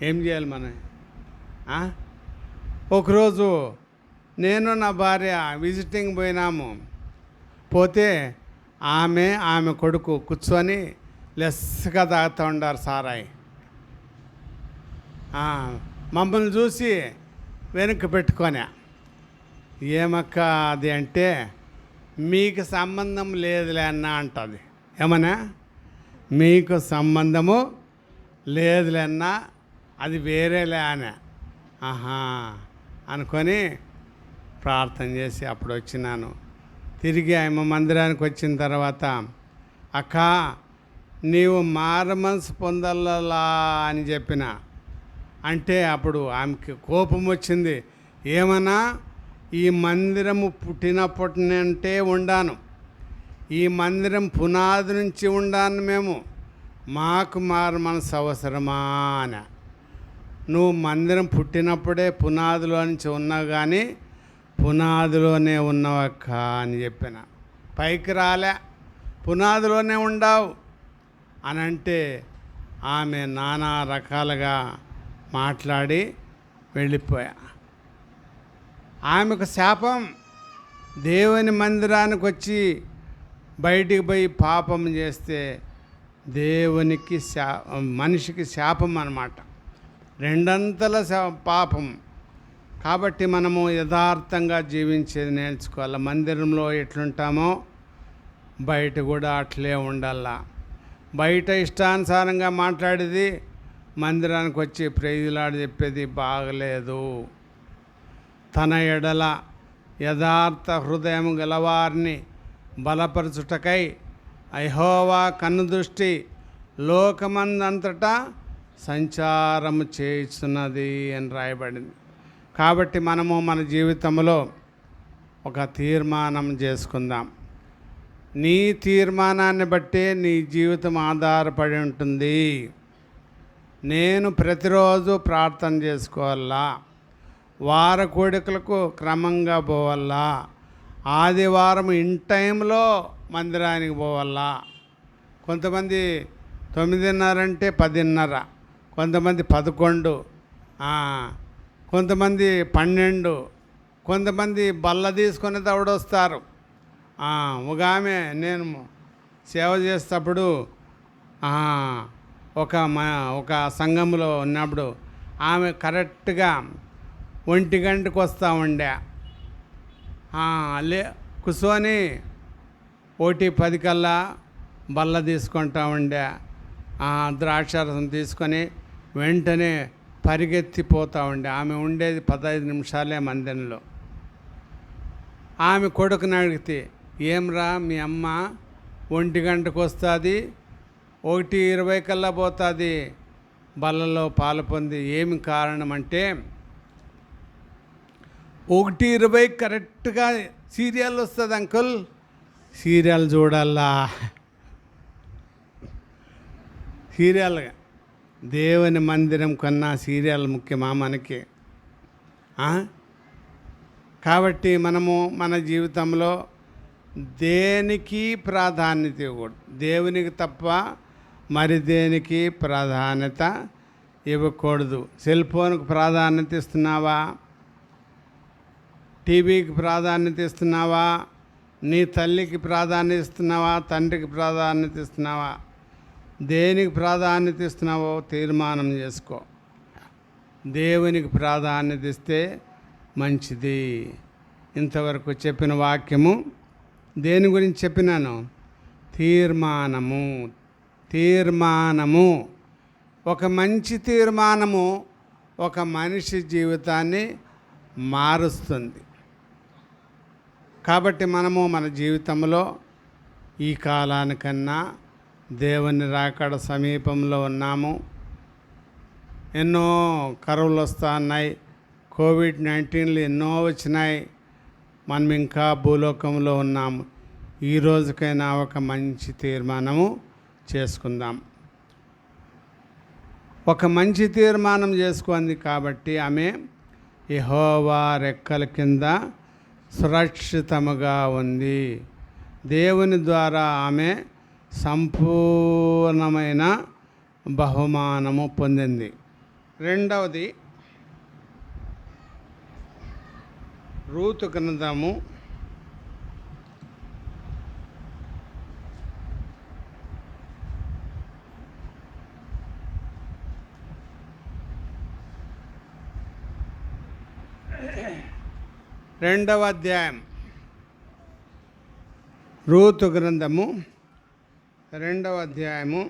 ఏం చేయాలి మనం? ఒకరోజు నేను నా భార్య విజిటింగ్ పోయినాము. పోతే ఆమె కొడుకు కూర్చొని లెస్సగా తాగుతూ ఉండారు సారాయి. మమ్మల్ని చూసి వెనక్కి పెట్టుకొని, ఏమక్క అది అంటే, మీకు సంబంధం లేదులే అన్న అంటుంది. ఏమన్నా? మీకు సంబంధము లేదులే అన్న, అది వేరేలే అని. ఆహా అనుకొని ప్రార్థన చేసి అప్పుడు వచ్చినాను. తిరిగి ఆమె మందిరానికి వచ్చిన తర్వాత, అక్క నీవు మారమనసు పొందలా అని చెప్పిన. అంటే అప్పుడు ఆమెకి కోపం వచ్చింది. ఏమన్నా, ఈ మందిరము పుట్టినప్పటి నుంటే ఉండాను, ఈ మందిరం పునాది నుంచి ఉండాను మేము, మాకు మారు మనసు అవసరమా అని. నువ్వు మందిరం పుట్టినప్పుడే పునాదిలో నుంచి ఉన్నావు, కానీ పునాదిలోనే ఉన్నావక్క అని చెప్పిన. పైకి రాలే, పునాదిలోనే ఉండావు అని అంటే ఆమె నానా రకాలుగా మాట్లాడి వెళ్ళిపోయా. ఆమెకు శాపం. దేవుని మందిరానికి వచ్చి బయటికి పోయి పాపం చేస్తే దేవునికి మనిషికి శాపం అన్నమాట, రెండంతల పాపం. కాబట్టి మనము యథార్థంగా జీవించేది నేర్చుకోవాలి. మందిరంలో ఎట్లుంటామో బయట కూడా అట్లే ఉండాలా. బయట ఇష్టానుసారంగా మాట్లాడేది మందిరానికి వచ్చి ప్రైజులాడి చెప్పేది బాగలేదు. తన ఎడల యథార్థ హృదయం గలవారిని బలపరచుటకై యెహోవా కన్నుదృష్టి లోకమందంతటా సంచారము చేయుచున్నది అని రాయబడింది. కాబట్టి మనము మన జీవితంలో ఒక తీర్మానం చేసుకుందాం. నీ తీర్మానాన్ని బట్టే నీ జీవితం ఆధారపడి ఉంటుంది. నేను ప్రతిరోజు ప్రార్థన చేసుకోవాలా, వార కోడికలకు క్రమంగా పోవాలా, ఆదివారం ఇన్ టైంలో మందిరానికి పోవాలా. కొంతమంది 9:30 అంటే 10:30, కొంతమంది 11, కొంతమంది 12, కొంతమంది బల్ల తీసుకొని దౌడొస్తారు. ఒక ఆమె నేను సేవ చేసేటప్పుడు ఒక సంఘంలో ఉన్నప్పుడు ఆమె కరెక్ట్గా 1 గంటకు వస్తూ ఉండే. కూర్చొని 1:10 కల్లా బల్ల తీసుకుంటా ఉండే. ద్రాక్షారసం తీసుకొని వెంటనే పరిగెత్తిపోతూ ఉండే. ఆమె ఉండేది 15 నిమిషాలే మందిరంలో. ఆమె కొడుకుని అడిగితే, ఏమ్రా మీ అమ్మ 1 గంటకు వస్తుంది, 1:20 కల్లా పోతుంది బల్లలో పాలు పొంది. ఏమి కారణం అంటే 1:20 కరెక్ట్గా సీరియల్ వస్తుంది అంకుల్, సీరియల్ చూడాలా. సీరియల్ దేవుని మందిరం కన్నా సీరియల్ ముఖ్యమా మనకి? కాబట్టి మనము మన జీవితంలో దేనికి ప్రాధాన్యత ఇవ్వకూడదు. దేవునికి తప్ప మరి దేనికి ప్రాధాన్యత ఇవ్వకూడదు. సెల్ ఫోన్కి ప్రాధాన్యత ఇస్తున్నావా? టీవీకి ప్రాధాన్యత ఇస్తున్నావా? నీ తల్లికి ప్రాధాన్యత ఇస్తున్నావా? తండ్రికి ప్రాధాన్యత ఇస్తున్నావా? దేనికి ప్రాధాన్యత ఇస్తున్నావో తీర్మానం చేసుకో. దేవునికి ప్రాధాన్యత ఇస్తే మంచిది. ఇంతవరకు చెప్పిన వాక్యము దేని గురించి చెప్పినాను? తీర్మానము. తీర్మానము, ఒక మంచి తీర్మానము ఒక మనిషి జీవితాన్ని మారుస్తుంది. కాబట్టి మనము మన జీవితంలో ఈ కాలానికన్నా దేవుని రాకడ సమీపంలో ఉన్నాము. ఎన్నో కరువులు వస్తూ ఉన్నాయి, కోవిడ్-19లు ఎన్నో వచ్చినాయి. మనం ఇంకా భూలోకంలో ఉన్నాము. ఈ రోజుకైనా ఒక మంచి తీర్మానము చేసుకుందాం. ఒక మంచి తీర్మానం చేసుకుంది కాబట్టి ఆమె యెహోవా రెక్కల కింద సురక్షితముగా ఉంది. దేవుని ద్వారా ఆమె సంపూర్ణమైన బహుమానము పొందింది. రెండవది రూతు గ్రంథము 2వ అధ్యాయం. రూతు గ్రంథము 2వ అధ్యాయము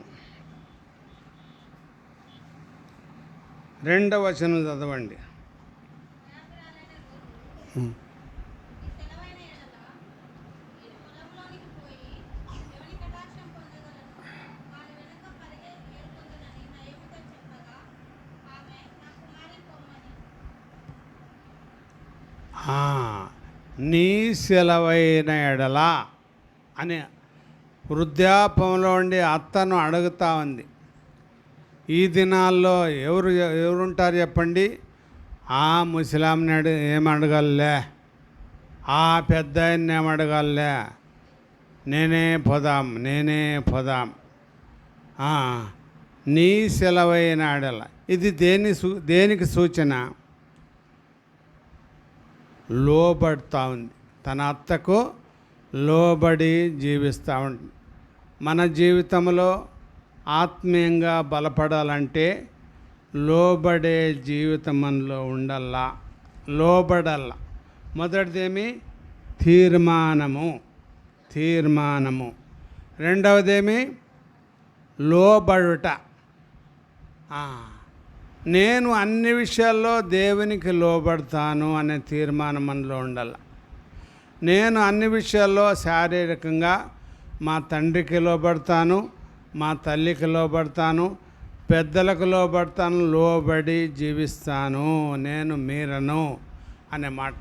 2వ వచనం చదవండి. నీ సెలవైన ఎడల అని వృద్ధాపంలో ఉండి అత్తను అడుగుతా ఉంది. ఈ దినాల్లో ఎవరుంటారు చెప్పండి? ఆ ముసలాంని ఏం అడగాలే, ఆ పెద్ద ఆయన్ని ఏం అడగాలే, నేనే పోదాం. నీ సెలవైన ఎడల, ఇది దేనికి సూచన? లోబడుతూ ఉంది. తన అత్తకు లోబడి జీవిస్తూ ఉంది. మన జీవితంలో ఆత్మీయంగా బలపడాలంటే లోబడే జీవితం మనలో ఉండాలా, లోబడాల. మొదటిదేమి? తీర్మానము. రెండవదేమి? లోబడుట. నేను అన్ని విషయాల్లో దేవునికి లోబడతాను అనే తీర్మానం మనలో ఉండాలి. నేను అన్ని విషయాల్లో శారీరకంగా మా తండ్రికి లోబడతాను, మా తల్లికి లోబడతాను, పెద్దలకు లోబడతాను, లోబడి జీవిస్తాను, నేను మీరను అనే మాట.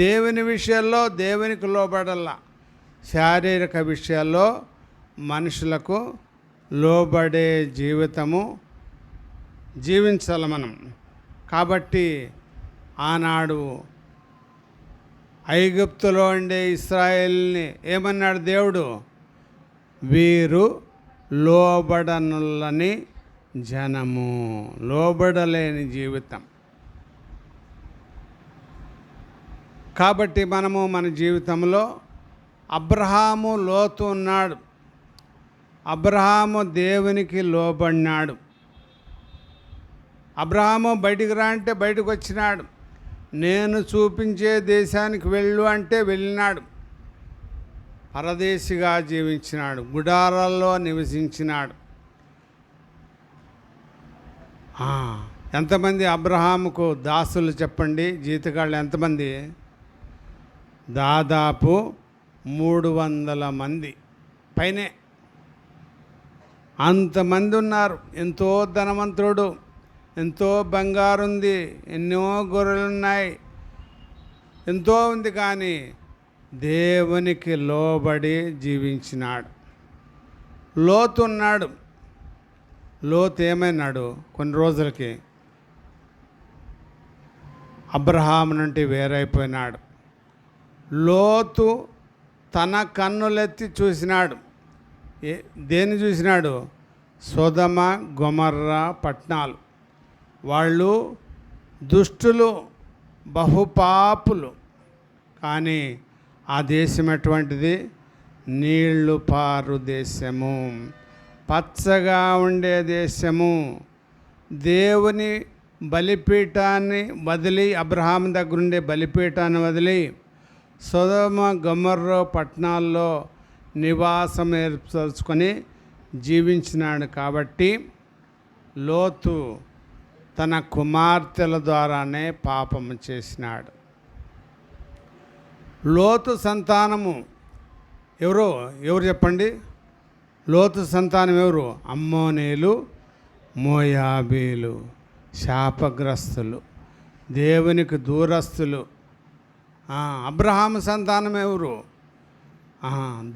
దేవుని విషయాల్లో దేవునికి లోబడాల. శారీరక విషయాల్లో మనుషులకు లోబడే జీవితము జీవించాలి మనం. కాబట్టి ఆనాడు ఐగుప్తులో ఉండే ఇశ్రాయేల్ని ఏమన్నాడు దేవుడు? వీరు లోబడనులని జనము, లోబడలేని జీవితం. కాబట్టి మనము మన జీవితంలో అబ్రహాము లోతు ఉన్నాడు. అబ్రహాము దేవునికి లోబడినాడు. అబ్రహాము బయటికి రా అంటే బయటకు వచ్చినాడు. నేను చూపించే దేశానికి వెళ్ళు అంటే వెళ్ళినాడు. పరదేశిగా జీవించినాడు, గుడారాల్లో నివసించినాడు. ఎంతమంది అబ్రహాముకు దాసులు చెప్పండి? జీతగాళ్ళు ఎంతమంది? దాదాపు 300 మంది పైనే. అంతమంది ఉన్నారు. ఎంతో ధనవంతుడు, ఎంతో బంగారు ఉంది, ఎన్నో గొర్రెలున్నాయి, ఎంతో ఉంది. కానీ దేవునికి లోబడి జీవించినాడు. లోతు ఉన్నాడు. లోతు ఏమైనాడు? కొన్ని రోజులకి అబ్రహాము నుండి వేరైపోయినాడు. లోతు తన కన్నులెత్తి చూసినాడు. దేన్ని చూసినాడు? సొదమ గొమర్రా పట్టణాలు. వాళ్ళు దుష్టులు, బహుపాపులు. కానీ ఆ దేశం ఎటువంటిది? నీళ్లు పారు దేశము, పచ్చగా ఉండే దేశము. దేవుని బలిపీఠాన్ని వదిలి, అబ్రహాం దగ్గరుండే బలిపీఠాన్ని వదిలి సొదొమ గొమొర్రా పట్టణాల్లో నివాసం ఏర్పరచుకొని జీవించినాడు. కాబట్టి లోతు తన కుమార్తెల ద్వారానే పాపము చేసినాడు. లోతు సంతానము ఎవరు చెప్పండి? లోతు సంతానం ఎవరు? అమ్మోనీలు, మోయాబీలు, శాపగ్రస్తులు, దేవునికి దూరస్తులు. అబ్రహాము సంతానం ఎవరు?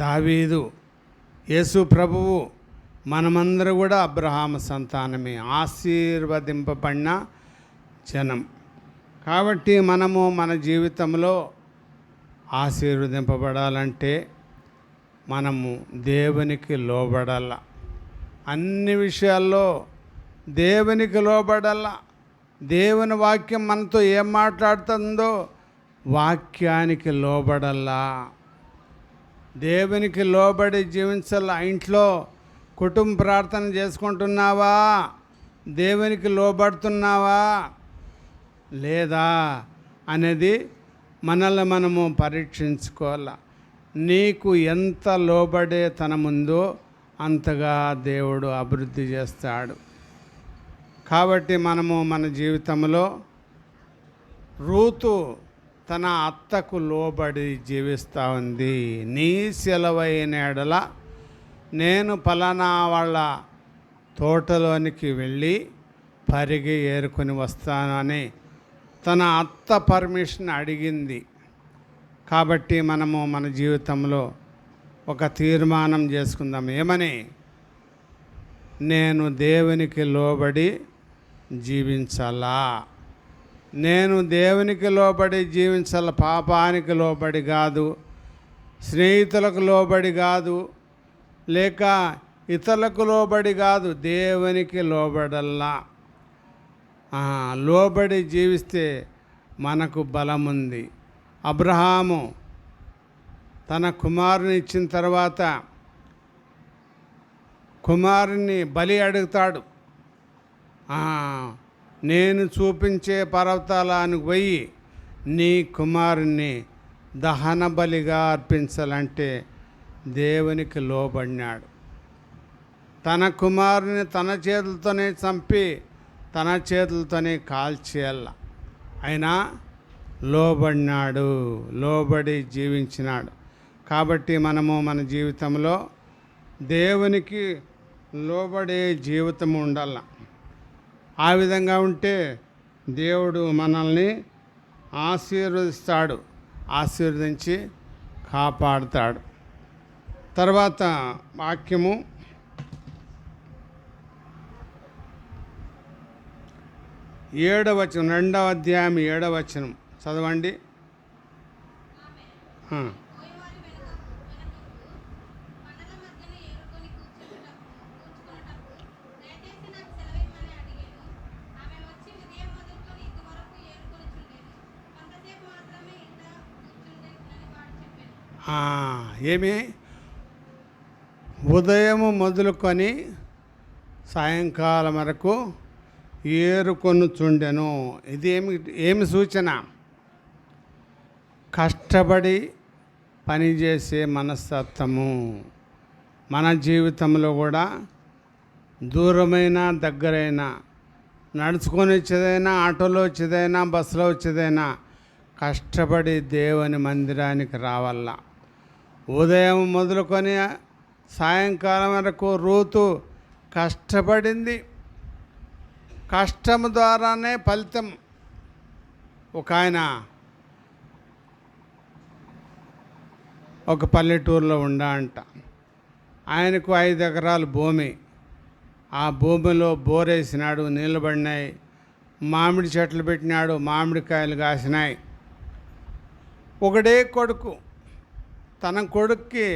దావీదు, యేసు ప్రభువు. మనమందరూ కూడా అబ్రహాము సంతానమే, ఆశీర్వదింపబడిన జనం. కాబట్టి మనము మన జీవితంలో ఆశీర్వదింపబడాలంటే మనము దేవునికి లోబడాల. అన్ని విషయాల్లో దేవునికి లోబడాల. దేవుని వాక్యం మనతో ఏం మాట్లాడుతుందో వాక్యానికి లోబడాలా. దేవునికి లోబడి జీవించాల. ఇంట్లో కుటుంబ ప్రార్థన చేసుకుంటున్నావా? దేవునికి లోబడుతున్నావా లేదా అనేది మనల్ని మనము పరీక్షించుకోవాలి. నీకు ఎంత లోబడే తనముందో అంతగా దేవుడు అభివృద్ధి చేస్తాడు. కాబట్టి మనము మన జీవితంలో రూతు తన అత్తకు లోబడి జీవిస్తూ ఉంది. నీ సెలవైన ఎడల నేను పలానా వాళ్ళ తోటలోనికి వెళ్ళి పరిగి ఏరుకొని వస్తాను అని తన అత్త పర్మిషన్ అడిగింది. కాబట్టి మనము మన జీవితంలో ఒక తీర్మానం చేసుకుందాం. ఏమని? నేను దేవునికి లోబడి జీవించాలా. నేను దేవునికి లోబడి జీవించాల. పాపానికి లోబడి కాదు, స్నేహితులకు లోబడి కాదు, లేక ఇతరులకు లోబడి కాదు, దేవునికి లోబడల్లా. లోబడి జీవిస్తే మనకు బలం ఉంది. అబ్రహాము తన కుమారుని ఇచ్చిన తర్వాత కుమారుని బలి అడుగుతాడు. నేను చూపించే పర్వతాలకు పోయి నీ కుమారుని దహన బలిగా అర్పించాలంటే దేవునికి లోబడినాడు. తన కుమారుని తన చేతులతోనే చంపి తన చేతులతోనే కాల్చేయాల. అయినా లోబడినాడు, లోబడి జీవించినాడు. కాబట్టి మనము మన జీవితంలో దేవునికి లోబడే జీవితం ఉండాల. ఆ విధంగా ఉంటే దేవుడు మనల్ని ఆశీర్వదిస్తాడు, ఆశీర్వదించి కాపాడుతాడు. తర్వాత వాక్యము 7వ వచనం, 2వ అధ్యాయం 7వ వచనం చదవండి. ఆ. ఏమి ఉదయము మొదలుకొని సాయంకాలం వరకు ఏరుకొనుచుండెను. ఇది ఏమి సూచన? కష్టపడి పనిచేసే మనస్తత్వము. మన జీవితంలో కూడా దూరమైన దగ్గరైనా, నడుచుకొని వచ్చేదైనా, ఆటోలో వచ్చేదైనా, బస్సులో వచ్చేదైనా కష్టపడి దేవుని మందిరానికి రావాల. ఉదయం మొదలుకొని సాయంకాలం వరకు రూతు కష్టపడింది. కష్టం ద్వారానే ఫలితం. ఒక ఆయన ఒక పల్లెటూరులో అంట. ఆయనకు 5 ఎకరాల భూమి. ఆ భూమిలో బోరేసినాడు, నీళ్ళు పడినాయి. మామిడి చెట్లు పెట్టినాడు, మామిడికాయలు కాసినాయి. ఒకడే కొడుకు. తన కొడుక్కి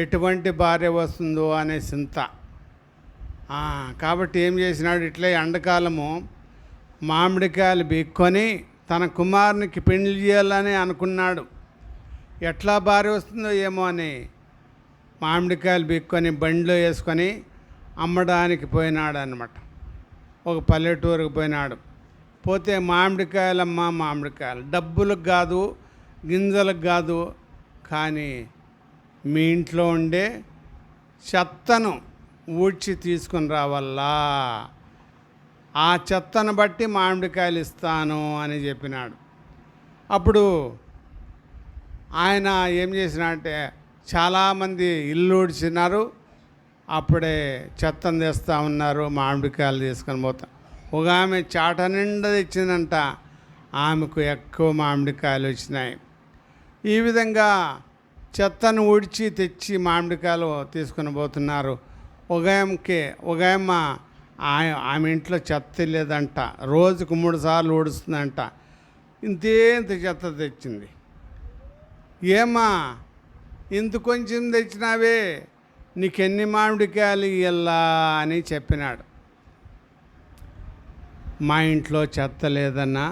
ఎటువంటి భార్య వస్తుందో అనే చింత. కాబట్టి ఏం చేసినాడు, ఇట్లే ఎండాకాలము మామిడికాయలు బీక్కొని తన కుమారునికి పెళ్లి చేయాలని అనుకున్నాడు. ఎట్లా భార్య వస్తుందో ఏమో అని మామిడికాయలు బీక్కొని బండిలో వేసుకొని అమ్మడానికి పోయినాడు అన్నమాట. ఒక పల్లెటూరుకు పోయినాడు. పోతే మామిడికాయలమ్మ మామిడికాయలు, డబ్బులకు కాదు, గింజలకు కాదు, కానీ మీ ఇంట్లో ఉండే చెత్తను ఊడ్చి తీసుకుని రావాలా, ఆ చెత్తను బట్టి మామిడికాయలు ఇస్తాను అని చెప్పినాడు. అప్పుడు ఆయన ఏం చేసినాడంటే చాలామంది ఇల్లు ఊడ్చినారు. అప్పుడే చెత్తను తెస్తూ ఉన్నారు, మామిడికాయలు తీసుకొని పోతా. ఒక ఆమె చాట నిండా తెచ్చిందంట. ఆమెకు ఎక్కువ మామిడికాయలు వచ్చినాయి. ఈ విధంగా చెత్తను ఊడ్చి తెచ్చి మామిడికాయలు తీసుకొని పోతున్నారు. ఒక ఆమె ఆమె ఇంట్లో చెత్త లేదంట. రోజుకు 3 సార్లు ఊడుస్తుందంట. ఇంత చెత్త తెచ్చింది. ఏమా ఇంత కొంచెం తెచ్చినావే, నీకెన్ని మామిడికాయలు ఇయ్యల్లా అని చెప్పినాడు. మా ఇంట్లో చెత్త లేదన్నా,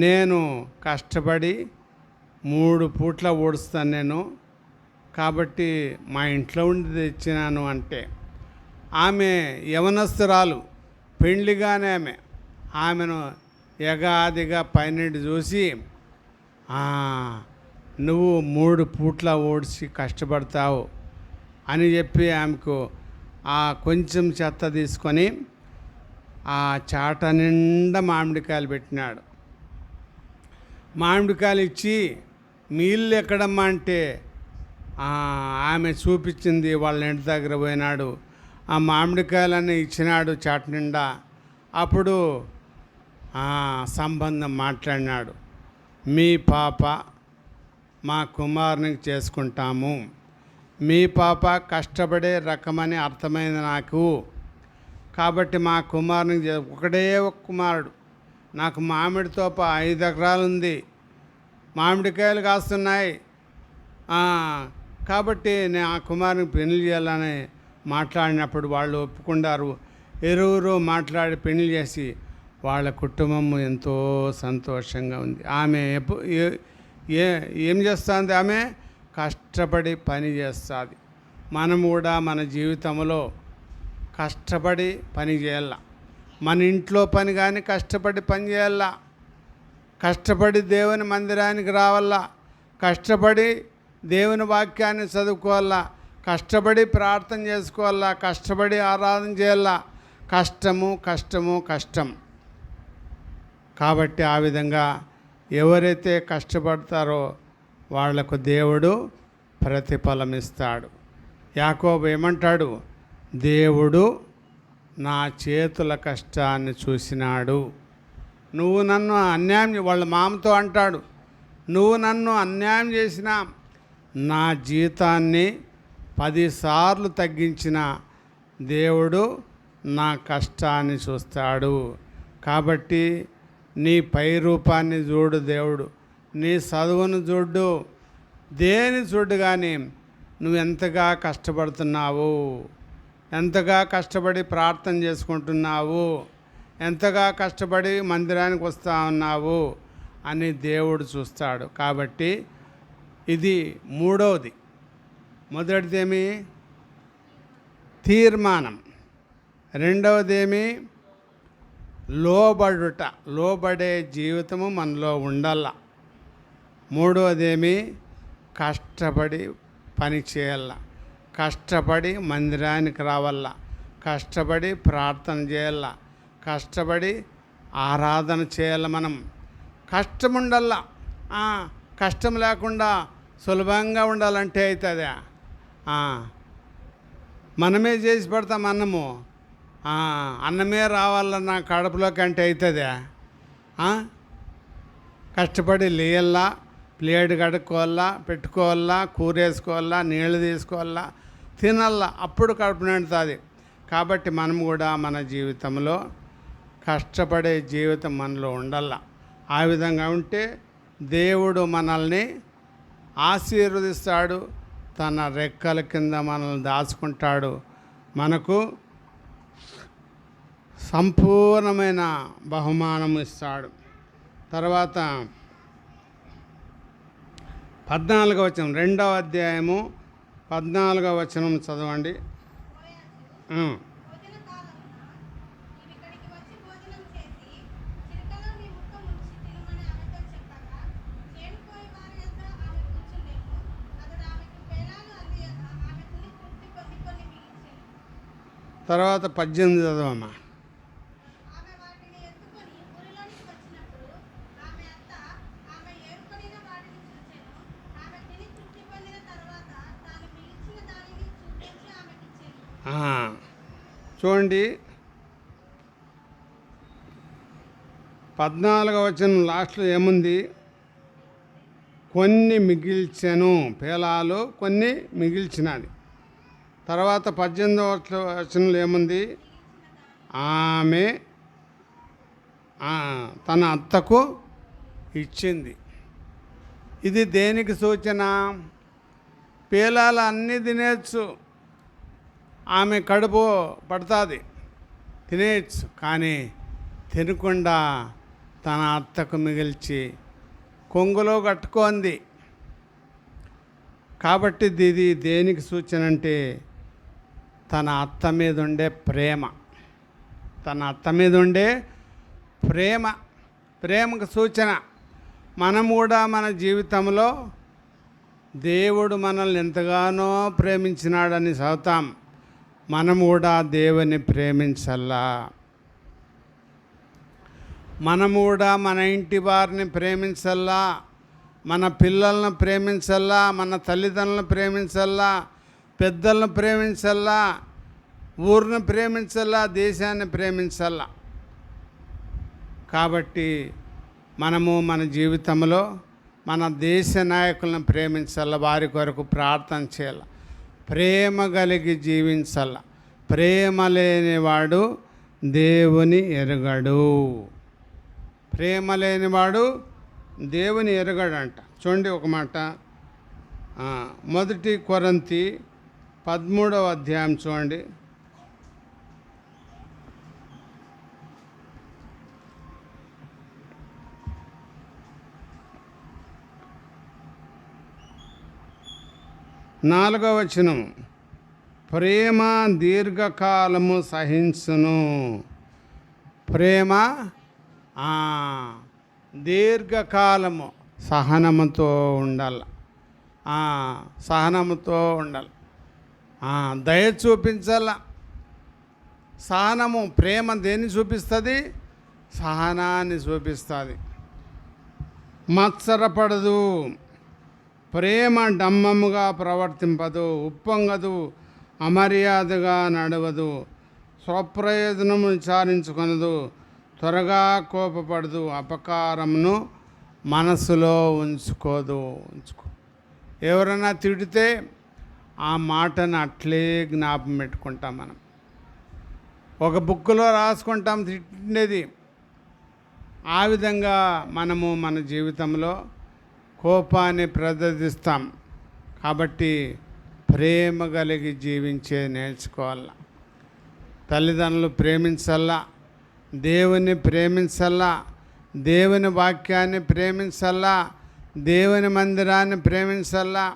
నేను కష్టపడి 3 పూట్ల ఊడుస్తాను నేను, కాబట్టి మా ఇంట్లో ఉండి తెచ్చినాను అంటే. ఆమె యవనస్తురాలు, పెండ్లిగానే ఆమెను ఎగాదిగా పైనుండి చూసి, నువ్వు 3 పూట్ల ఊడ్చి కష్టపడతావు అని చెప్పి ఆమెకు ఆ కొంచెం చెత్త తీసుకొని ఆ చాట నిండా మామిడికాయలు పెట్టినాడు. మామిడికాయలు ఇచ్చి మీ ఇల్లు ఎక్కడమ్మా అంటే ఆమె చూపించింది. వాళ్ళ ఇంటి దగ్గర పోయినాడు. ఆ మామిడికాయలన్నీ ఇచ్చినాడు చాట నిండా. అప్పుడు సంబంధం మాట్లాడినాడు. మీ పాప మా కుమారునికి చేసుకుంటాము. మీ పాప కష్టపడే రకమని అర్థమైంది నాకు, కాబట్టి మా కుమారునికి ఒకడే ఒక కుమారుడు. నాకు మామిడి తోప 5 ఎకరాలు ఉంది, మామిడికాయలు కాస్తున్నాయి, కాబట్టి నేను ఆ కుమారునికి పెళ్లి చేయాలని మాట్లాడినప్పుడు వాళ్ళు ఒప్పుకున్నారు. ఇరువురు మాట్లాడి పెళ్లి చేసి వాళ్ళ కుటుంబం ఎంతో సంతోషంగా ఉంది. ఆమె ఏం చేస్తుంది? ఆమె కష్టపడి పని చేస్తుంది. మనం కూడా మన జీవితంలో కష్టపడి పని చేయాల. మన ఇంట్లో పని కానీ కష్టపడి పని చేయాల. కష్టపడి దేవుని మందిరానికి రావాలా, కష్టపడి దేవుని వాక్యాన్ని చదువుకోవాలా, కష్టపడి ప్రార్థన చేసుకోవాలా, కష్టపడి ఆరాధన చేయాలా. కష్టము కష్టము కష్టం. కాబట్టి ఆ విధంగా ఎవరైతే కష్టపడతారో వాళ్లకు దేవుడు ప్రతిఫలం ఇస్తాడు. యాకోబు ఏమంటాడు? దేవుడు నా చేతుల కష్టాన్ని చూసినాడు. నువ్వు నన్ను అన్యాయం, వాళ్ళ మామతో అంటాడు, నువ్వు నన్ను అన్యాయం చేసినా నా జీతాన్ని 10 సార్లు తగ్గించిన దేవుడు నా కష్టాన్ని చూస్తాడు. కాబట్టి నీ పై రూపాన్ని చూడు దేవుడు, నీ చదువును చూడు, దేని చూడు, కానీ నువ్వు ఎంతగా కష్టపడుతున్నావు, ఎంతగా కష్టపడి ప్రార్థన చేసుకుంటున్నావు, ఎంతగా కష్టపడి మందిరానికి వస్తూ ఉన్నావు అని దేవుడు చూస్తాడు. కాబట్టి ఇది మూడవది. మొదటిదేమి తీర్మానం, రెండవదేమి లోబడుట, లోబడే జీవితము మనలో ఉండాల. మూడవదేమి కష్టపడి పని చేయాల, కష్టపడి మందిరానికి రావాల, కష్టపడి ప్రార్థన చేయాల, కష్టపడి ఆరాధన చేయాలి. మనం కష్టం ఉండాల. కష్టం లేకుండా సులభంగా ఉండాలంటే అవుతుందా? మనమే చేసి పెడతాం అన్నము, అన్నమే రావాలన్న కడుపులోకి అంటే అవుతుందా? కష్టపడి లేయల్లా, ప్లేట్ కడుక్కోవాలా, పెట్టుకోవాలా, కూర వేసుకోవాలా, నీళ్ళు తీసుకోవాలా, తినల్లా, అప్పుడు కడుపు నిండుతుంది. కాబట్టి మనం కూడా మన జీవితంలో కష్టపడే జీవితం మనలో ఉండాల. ఆ విధంగా ఉంటే దేవుడు మనల్ని ఆశీర్వదిస్తాడు, తన రెక్కల కింద మనల్ని దాచుకుంటాడు, మనకు సంపూర్ణమైన బహుమానం ఇస్తాడు. తర్వాత 14వ వచనం, 2వ అధ్యాయము 14వ వచనం చదవండి. తర్వాత 18 చదవమ్మా. చూడండి, 14వ వచనం లాస్ట్లో ఏముంది? కొన్ని మిగిల్చెను, పేలాలు కొన్ని మిగిల్చినది. తర్వాత 18వ వచనంలో ఏముంది? ఆమె తన అత్తకు ఇచ్చింది. ఇది దేనికి సూచన? పేలాలు అన్నీ తినేయచ్చు, ఆమె కడుపు పడుతుంది, తినేయచ్చు, కానీ తినకుండా తన అత్తకు మిగిల్చి కొంగులో కట్టుకుంది. కాబట్టి ఇది దేనికి సూచన అంటే తన అత్త మీద ఉండే ప్రేమ, తన అత్త మీద ఉండే ప్రేమకు సూచన. మనం కూడా మన జీవితంలో దేవుడు మనల్ని ఎంతగానో ప్రేమించినాడని చదువుతాం. మనం కూడా దేవుని ప్రేమించాలా. మనము కూడా మన ఇంటి వారిని ప్రేమించాలా, మన పిల్లలను ప్రేమించాలా, మన తల్లిదండ్రులను ప్రేమించాలా, పెద్దలను ప్రేమించాలా, ఊరిని ప్రేమించాలా, దేశాన్ని ప్రేమించాలా. కాబట్టి మనము మన జీవితంలో మన దేశ నాయకులను ప్రేమించాలా, వారి కొరకు ప్రార్థన చేయాలి, ప్రేమ కలిగి జీవించాల. ప్రేమ లేనివాడు దేవుని ఎరగడు, ప్రేమ లేనివాడు దేవుని ఎరగడంట. చూడండి ఒక మాట, 1 కొరింథీ 13వ అధ్యాయం చూడండి. నాలుగవ వచనం, ప్రేమ దీర్ఘకాలము సహించును. ప్రేమ దీర్ఘకాలము సహనముతో ఉండాలి, సహనముతో ఉండాలి, దయ చూపించాల. సహనము, ప్రేమ దేన్ని చూపిస్తుంది? సహనాన్ని చూపిస్తుంది. మత్సరపడదు, ప్రేమ డమ్మముగా ప్రవర్తింపదు, ఉప్పొంగదు, అమర్యాదగా నడవదు, స్వప్రయోజనము విచారించుకొనదు, త్వరగా కోపపడదు, అపకారమును మనసులో ఉంచుకో. ఎవరైనా తిడితే ఆ మాటను అట్లే జ్ఞాపం పెట్టుకుంటాం మనం. ఒక బుక్లో రాసుకుంటాం తిట్టేది. ఆ విధంగా మనము మన జీవితంలో కోపాన్ని ప్రదర్శిస్తాం. కాబట్టి ప్రేమ కలిగి జీవించే నేర్చుకోవాలా. తల్లిదండ్రులు ప్రేమించాలా, దేవుని ప్రేమించాలా, దేవుని వాక్యాన్ని ప్రేమించాలా, దేవుని మందిరాన్ని ప్రేమించాలా.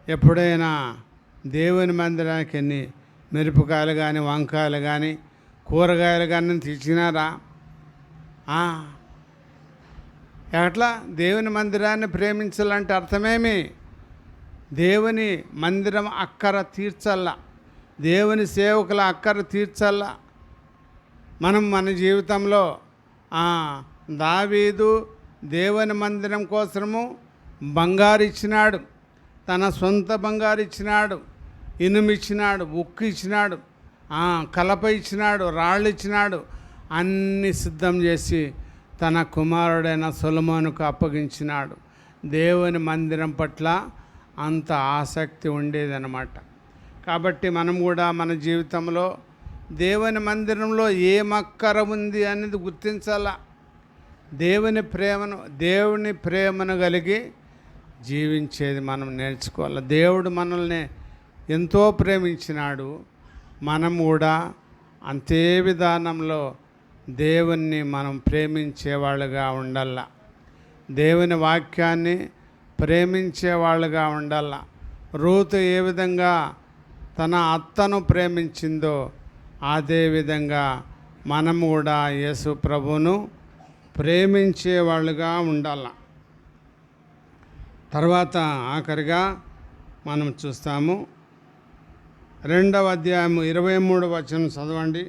ఎప్పుడైనా దేవుని మందిరానికి ఎన్ని మిరపకాయలు కానీ వంకాయలు కానీ కూరగాయలు కానీ తెచ్చినారా? ఎట్లా దేవుని మందిరాన్ని ప్రేమించాలంటే అర్థమేమి? దేవుని మందిరం అక్కర తీర్చల్లా, దేవుని సేవకుల అక్కర తీర్చల్లా. మనం మన జీవితంలో దావీదు దేవుని మందిరం కోసము బంగారు ఇచ్చినాడు, తన సొంత బంగారు ఇచ్చినాడు, ఇనుము ఇచ్చినాడు, ఉక్కు ఇచ్చినాడు, కలప ఇచ్చినాడు, రాళ్ళు ఇచ్చినాడు. అన్నీ సిద్ధం చేసి తన కుమారుడైన సొలొమోనుకు అప్పగించినాడు. దేవుని మందిరం పట్ల అంత ఆసక్తి ఉండేదన్నమాట. కాబట్టి మనం కూడా మన జీవితంలో దేవుని మందిరంలో ఏం అక్కర ఉంది అనేది గుర్తించాలా. దేవుని ప్రేమను కలిగి జీవించేది మనం నేర్చుకోవాలి. దేవుడు మనల్ని ఎంతో ప్రేమించినాడు, మనం కూడా అంతే విధానంలో దేవుణ్ణి మనం ప్రేమించేవాళ్ళుగా ఉండాల. దేవుని వాక్యాన్ని ప్రేమించేవాళ్ళుగా ఉండాల. రూతు ఏ విధంగా తన అత్తను ప్రేమించిందో అదేవిధంగా మనం కూడా యేసు ప్రభువును ప్రేమించేవాళ్ళుగా ఉండాల. తర్వాత ఆఖరిగా మనం చూస్తాము 2వ అధ్యాయము 23వ వచనం చదవండి.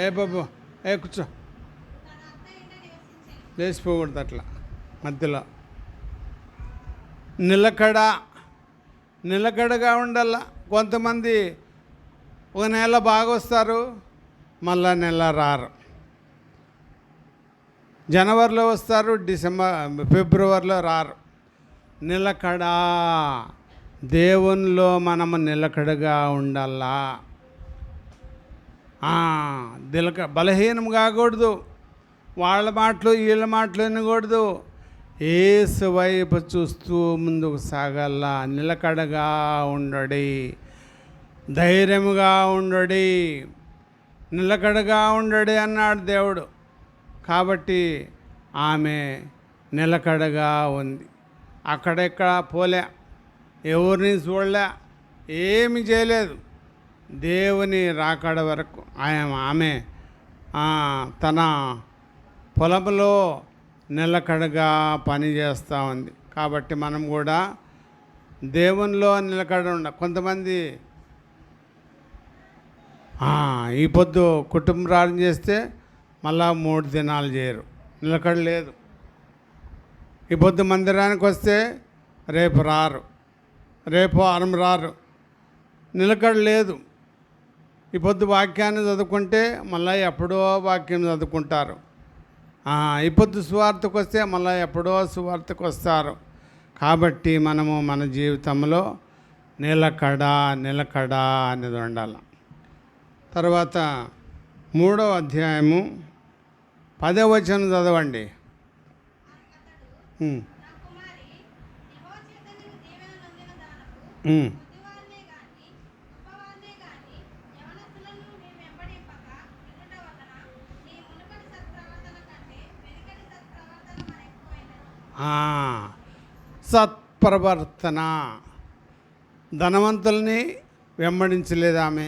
ఏ బాబు కూర్చో, లేచిపోకూడదు అట్లా మధ్యలో. నిలకడగా ఉండాల. కొంతమంది ఒక నెల బాగా వస్తారు, మళ్ళా నెల రారు. జనవరిలో వస్తారు, ఫిబ్రవరిలో రారు. దేవునిలో మనము నిలకడగా ఉండాలా. బలహీనం కాకూడదు, వాళ్ళ మాటలు వీళ్ళ మాటలు వినకూడదు. యేసు వైపు చూస్తూ ముందుకు సాగాల. నిలకడగా ఉండడి, ధైర్యముగా ఉండడి, నిలకడగా ఉండడి అన్నాడు దేవుడు. కాబట్టి ఆమె నిలకడగా ఉంది. అక్కడెక్కడ పోలే, ఎవరిని చూడలే, ఏమి చేయలేదు. దేవుని రాకడ వరకు ఆమె తన పొలంలో నిలకడగా పనిచేస్తూ ఉంది. కాబట్టి మనం కూడా దేవునిలో నిలకడ కొంతమంది ఈ పొద్దు కుటుంబ ప్రార్థన చేస్తే మళ్ళా 3 దినాలు చేయరు, నిలకడ లేదు. ఈ పొద్దు మందిరానికి వస్తే రేపు రారు, రేపు వారం రారు, నిలకడ లేదు. ఈ పొద్దు వాక్యాన్ని చదువుకుంటే మళ్ళీ ఎప్పుడో వాక్యం చదువుకుంటారు. ఈ పొద్దు సువార్తకు వస్తే మళ్ళీ ఎప్పుడో సువార్తకు వస్తారు. కాబట్టి మనము మన జీవితంలో నిలకడ అనేది ఉండాలి. తర్వాత 3వ అధ్యాయము 10వ వచనం చదవండి. సత్ప్రవర్తన. ధనవంతుల్ని వెంబడించలేదు ఆమె,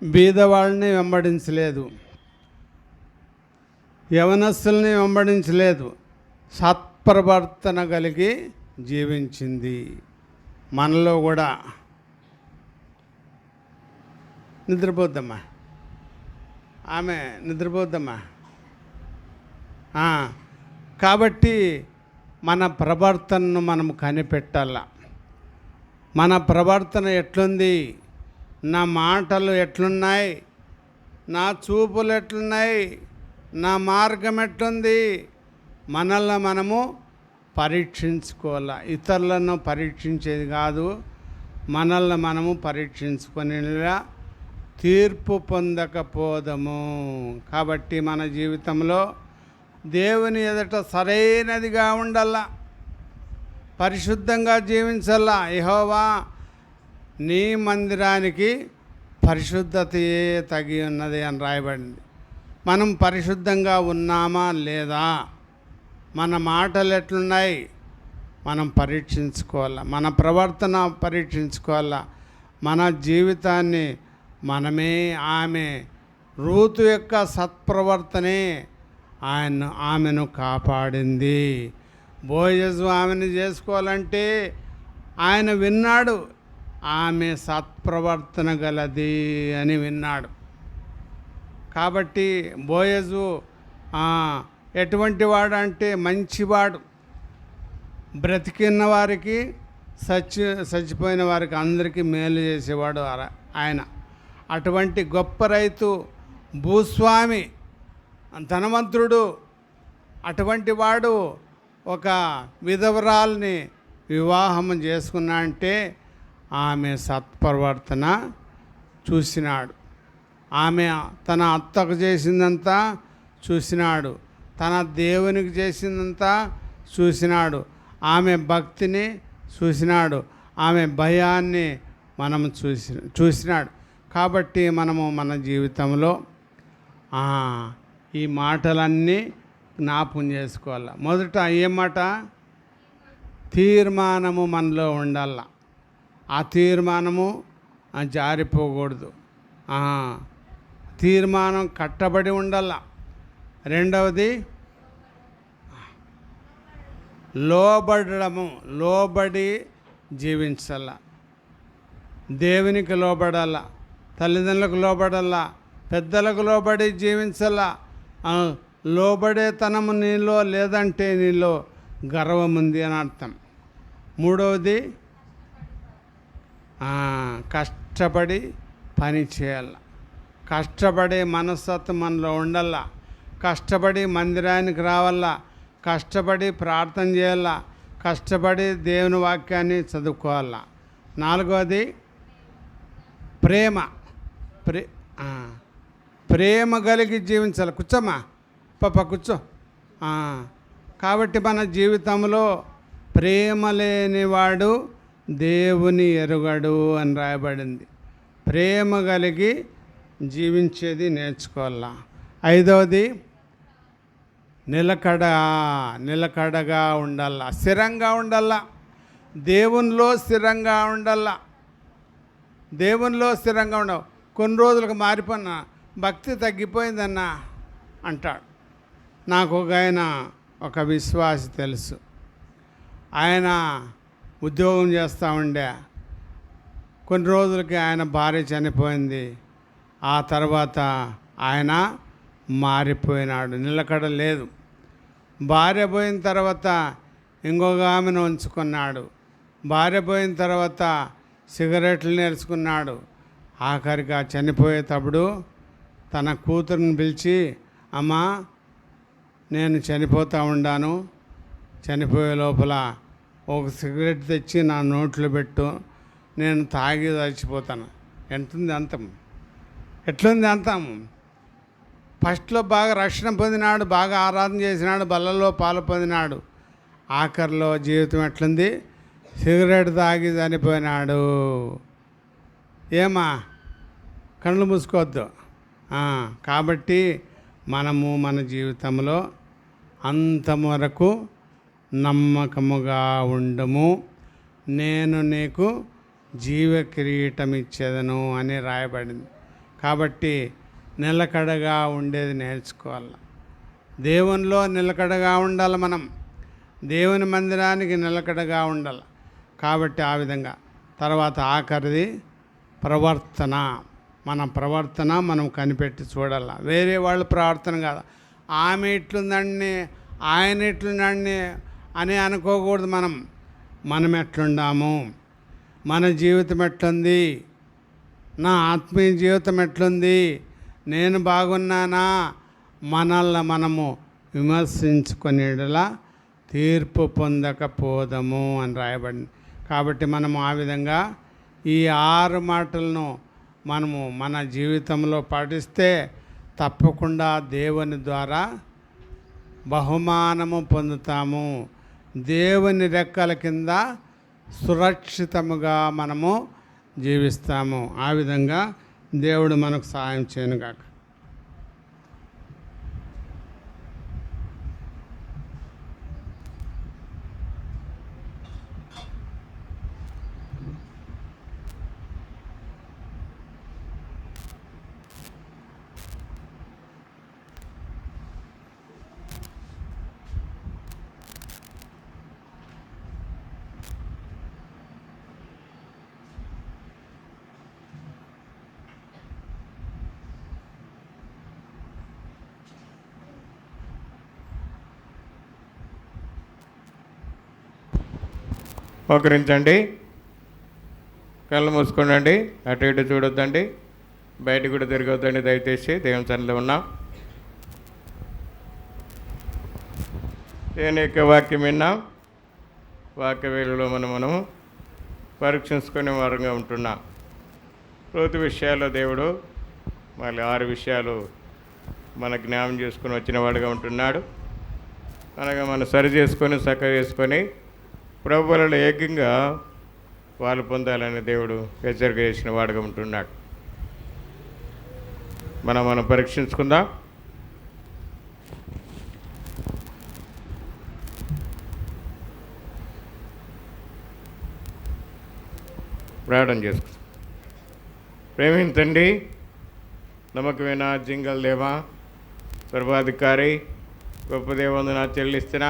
బీదవాళ్ళని వెంబడించలేదు, యవనస్తుల్ని వెంబడించలేదు. సత్ప్రవర్తన కలిగి జీవించింది. మనలో కూడా నిద్రపోద్దమ్మా, ఆమె నిద్రపోద్దమ్మా. కాబట్టి మన ప్రవర్తనను మనం కనిపెట్టాల. మన ప్రవర్తన ఎట్లుంది, నా మాటలు ఎట్లున్నాయి, నా చూపులు ఎట్లున్నాయి, నా మార్గం ఎట్లుంది, మనల్ని మనము పరీక్షించుకోవాలి. ఇతరులను పరీక్షించేది కాదు, మనల్ని మనము పరీక్షించుకునేలా తీర్పు పొందకపోదము. కాబట్టి మన జీవితంలో దేవుని ఎదుట సరైనదిగా ఉండాలా, పరిశుద్ధంగా జీవించాలా. యెహోవా నీ మందిరానికి పరిశుద్ధతయే తగి ఉన్నది అని రాయబడింది. మనం పరిశుద్ధంగా ఉన్నామా లేదా, మన మాటలు ఎట్లున్నాయి మనం పరీక్షించుకోవాలా, మన ప్రవర్తన పరీక్షించుకోవాలా. మన జీవితాన్ని మనమే, ఆమె రూతు యొక్క సత్ప్రవర్తనే ఆమెను కాపాడింది. బోయజు ఆమెను చేసుకోవాలంటే ఆయన విన్నాడు, ఆమె సత్ప్రవర్తన గలది అని విన్నాడు. కాబట్టి బోయజు ఎటువంటి వాడు అంటే మంచివాడు, బ్రతికిన వారికి చచ్చిపోయిన వారికి అందరికీ మేలు చేసేవాడు ఆయన. అటువంటి గొప్ప రైతు, భూస్వామి, ధనవంతుడు, అటువంటి వాడు ఒక విధవరాల్ని వివాహం చేసుకున్నా అంటే ఆమె సత్ప్రవర్తన చూసినాడు. ఆమె తన అత్తకు చేసిందంతా చూసినాడు, తన దేవునికి చేసిందంతా చూసినాడు, ఆమె భక్తిని చూసినాడు, ఆమె భయాన్ని మనం చూసినాడు. కాబట్టి మనము మన జీవితంలో ఈ మాటలన్నీ జ్ఞాపకం చేసుకోవాలి. మొదట ఏ మాట? తీర్మానము మనలో ఉండాల. ఆ తీర్మానము జారిపోకూడదు, తీర్మానం కట్టబడి ఉండాల. రెండవది లోబడము, లోబడి జీవించాల. దేవునికి లోబడాల, తల్లిదండ్రులకు లోబడాల, పెద్దలకు లోబడి జీవించాల. లోబడేతనము నీలో లేదంటే నీలో గర్వం ఉంది అని అర్థం. మూడవది కష్టపడి పని చేయాల, కష్టపడే మనస్తత్వం మనలో ఉండాల, కష్టపడి మందిరానికి రావాలా, కష్టపడి ప్రార్థన చేయాలా, కష్టపడి దేవుని వాక్యాన్ని చదువుకోవాలా. నాలుగవది ప్రేమ, ప్రేమ కలిగి జీవించాలి. కూర్చోమ్మా, పాప కూర్చో. కాబట్టి మన జీవితంలో ప్రేమ లేనివాడు దేవుని ఎరుగడు అని రాయబడింది. ప్రేమ కలిగి జీవించేది నేర్చుకోవాలా. ఐదవది నిలకడగా ఉండాల, స్థిరంగా ఉండాల, దేవునిలో స్థిరంగా ఉండాల. దేవునిలో స్థిరంగా ఉండవు. కొన్ని రోజులకు మారిపోయినా భక్తి తగ్గిపోయిందన్న అంటాడు. నాకు ఒక విశ్వాసి తెలుసు. ఆయన ఉద్యోగం చేస్తూ ఉండే, కొన్ని రోజులకి ఆయన భార్య చనిపోయింది. ఆ తర్వాత ఆయన మారిపోయినాడు, నిలకడ లేదు. భార్య పోయిన తర్వాత ఇంకొక ఆమెను ఉంచుకున్నాడు. భార్య పోయిన తర్వాత సిగరెట్లు నేర్చుకున్నాడు. ఆఖరిగా చనిపోయేటప్పుడు తన కూతురుని పిలిచి, అమ్మా నేను చనిపోతూ ఉండాను, చనిపోయే లోపల ఒక సిగరెట్ తెచ్చి నా నోట్లో పెట్టు, నేను తాగి చచ్చిపోతాను. ఎంతుంది అంతం? ఎట్లుంది అంతం? ఫస్ట్లో బాగా రక్షణ పొందినాడు, బాగా ఆరాధన చేసినాడు, బల్లలో పాలు పొందినాడు. ఆఖరిలో జీవితం ఎట్లుంది? సిగరెట్ తాగి చనిపోయినాడు. ఏమా, కళ్ళు మూసుకోవద్దు. కాబట్టి మనము మన జీవితంలో అంతవరకు నమ్మకముగా ఉండము, నేను నీకు జీవ కిరీటం ఇచ్చేదను అని రాయబడింది. కాబట్టి నిలకడగా ఉండేది నేర్చుకోవాలి. దేవునిలో నిలకడగా ఉండాలి, మనం దేవుని మందిరానికి నిలకడగా ఉండాలి. కాబట్టి ఆ విధంగా. తర్వాత ఆఖరిది ప్రవర్తన. మన ప్రవర్తన మనం కనిపెట్టి చూడాలి. వేరే వాళ్ళ ప్రవర్తన కాదు. ఆమె ఇట్లుందండి, ఆయన ఇట్లుందండి అని అనుకోకూడదు. మనం ఎట్లుండాము, మన జీవితం ఎట్లుంది, నా ఆత్మీయ జీవితం ఎట్లుంది, నేను బాగున్నానా, మనల్ని మనము విమర్శించుకునేలా తీర్పు పొందకపోదము అని రాయబడింది. కాబట్టి మనము ఆ విధంగా ఈ 6 మాటలను మనము మన జీవితంలో పాటిస్తే తప్పకుండా దేవుని ద్వారా బహుమానము పొందుతాము. దేవుని రెక్కల కింద సురక్షితముగా మనము జీవిస్తాము. ఆ విధంగా దేవుడు మనకు సహాయం చేయనుగాక. మోకరించండి, కళ్ళు మూసుకోండి, అటు ఇటు చూడొద్దండి, బయట కూడా తిరగొద్దండి. దయచేసి దేవుని సన్నిధిలో ఉన్నాం. దేవుని యొక్క వాక్యం విన్నాం. వాక్య వేలులో మనము పరీక్షించుకునే వారంగా ఉంటున్నాం. ప్రతి విషయాల్లో దేవుడు మళ్ళీ 6 విషయాలు మన జ్ఞాపం చేసుకుని వచ్చిన వాడుగా ఉంటున్నాడు. అనగా మనం సరి చేసుకొని చక్కగా చేసుకొని ప్రభువులలో ఏకంగా వాళ్ళు పొందాలని దేవుడు హెచ్చరిక చేసిన వాడుగా ఉంటున్నాడు. మనం పరీక్షించుకుందాం. ప్రార్థన చేసుకుందాం. ప్రేమించండి, నమ్మకమైన జింగల్ దేవా, సర్వాధికారి, గొప్ప దేవందున చెల్లిస్తున్న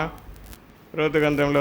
ఋతుగంధంలో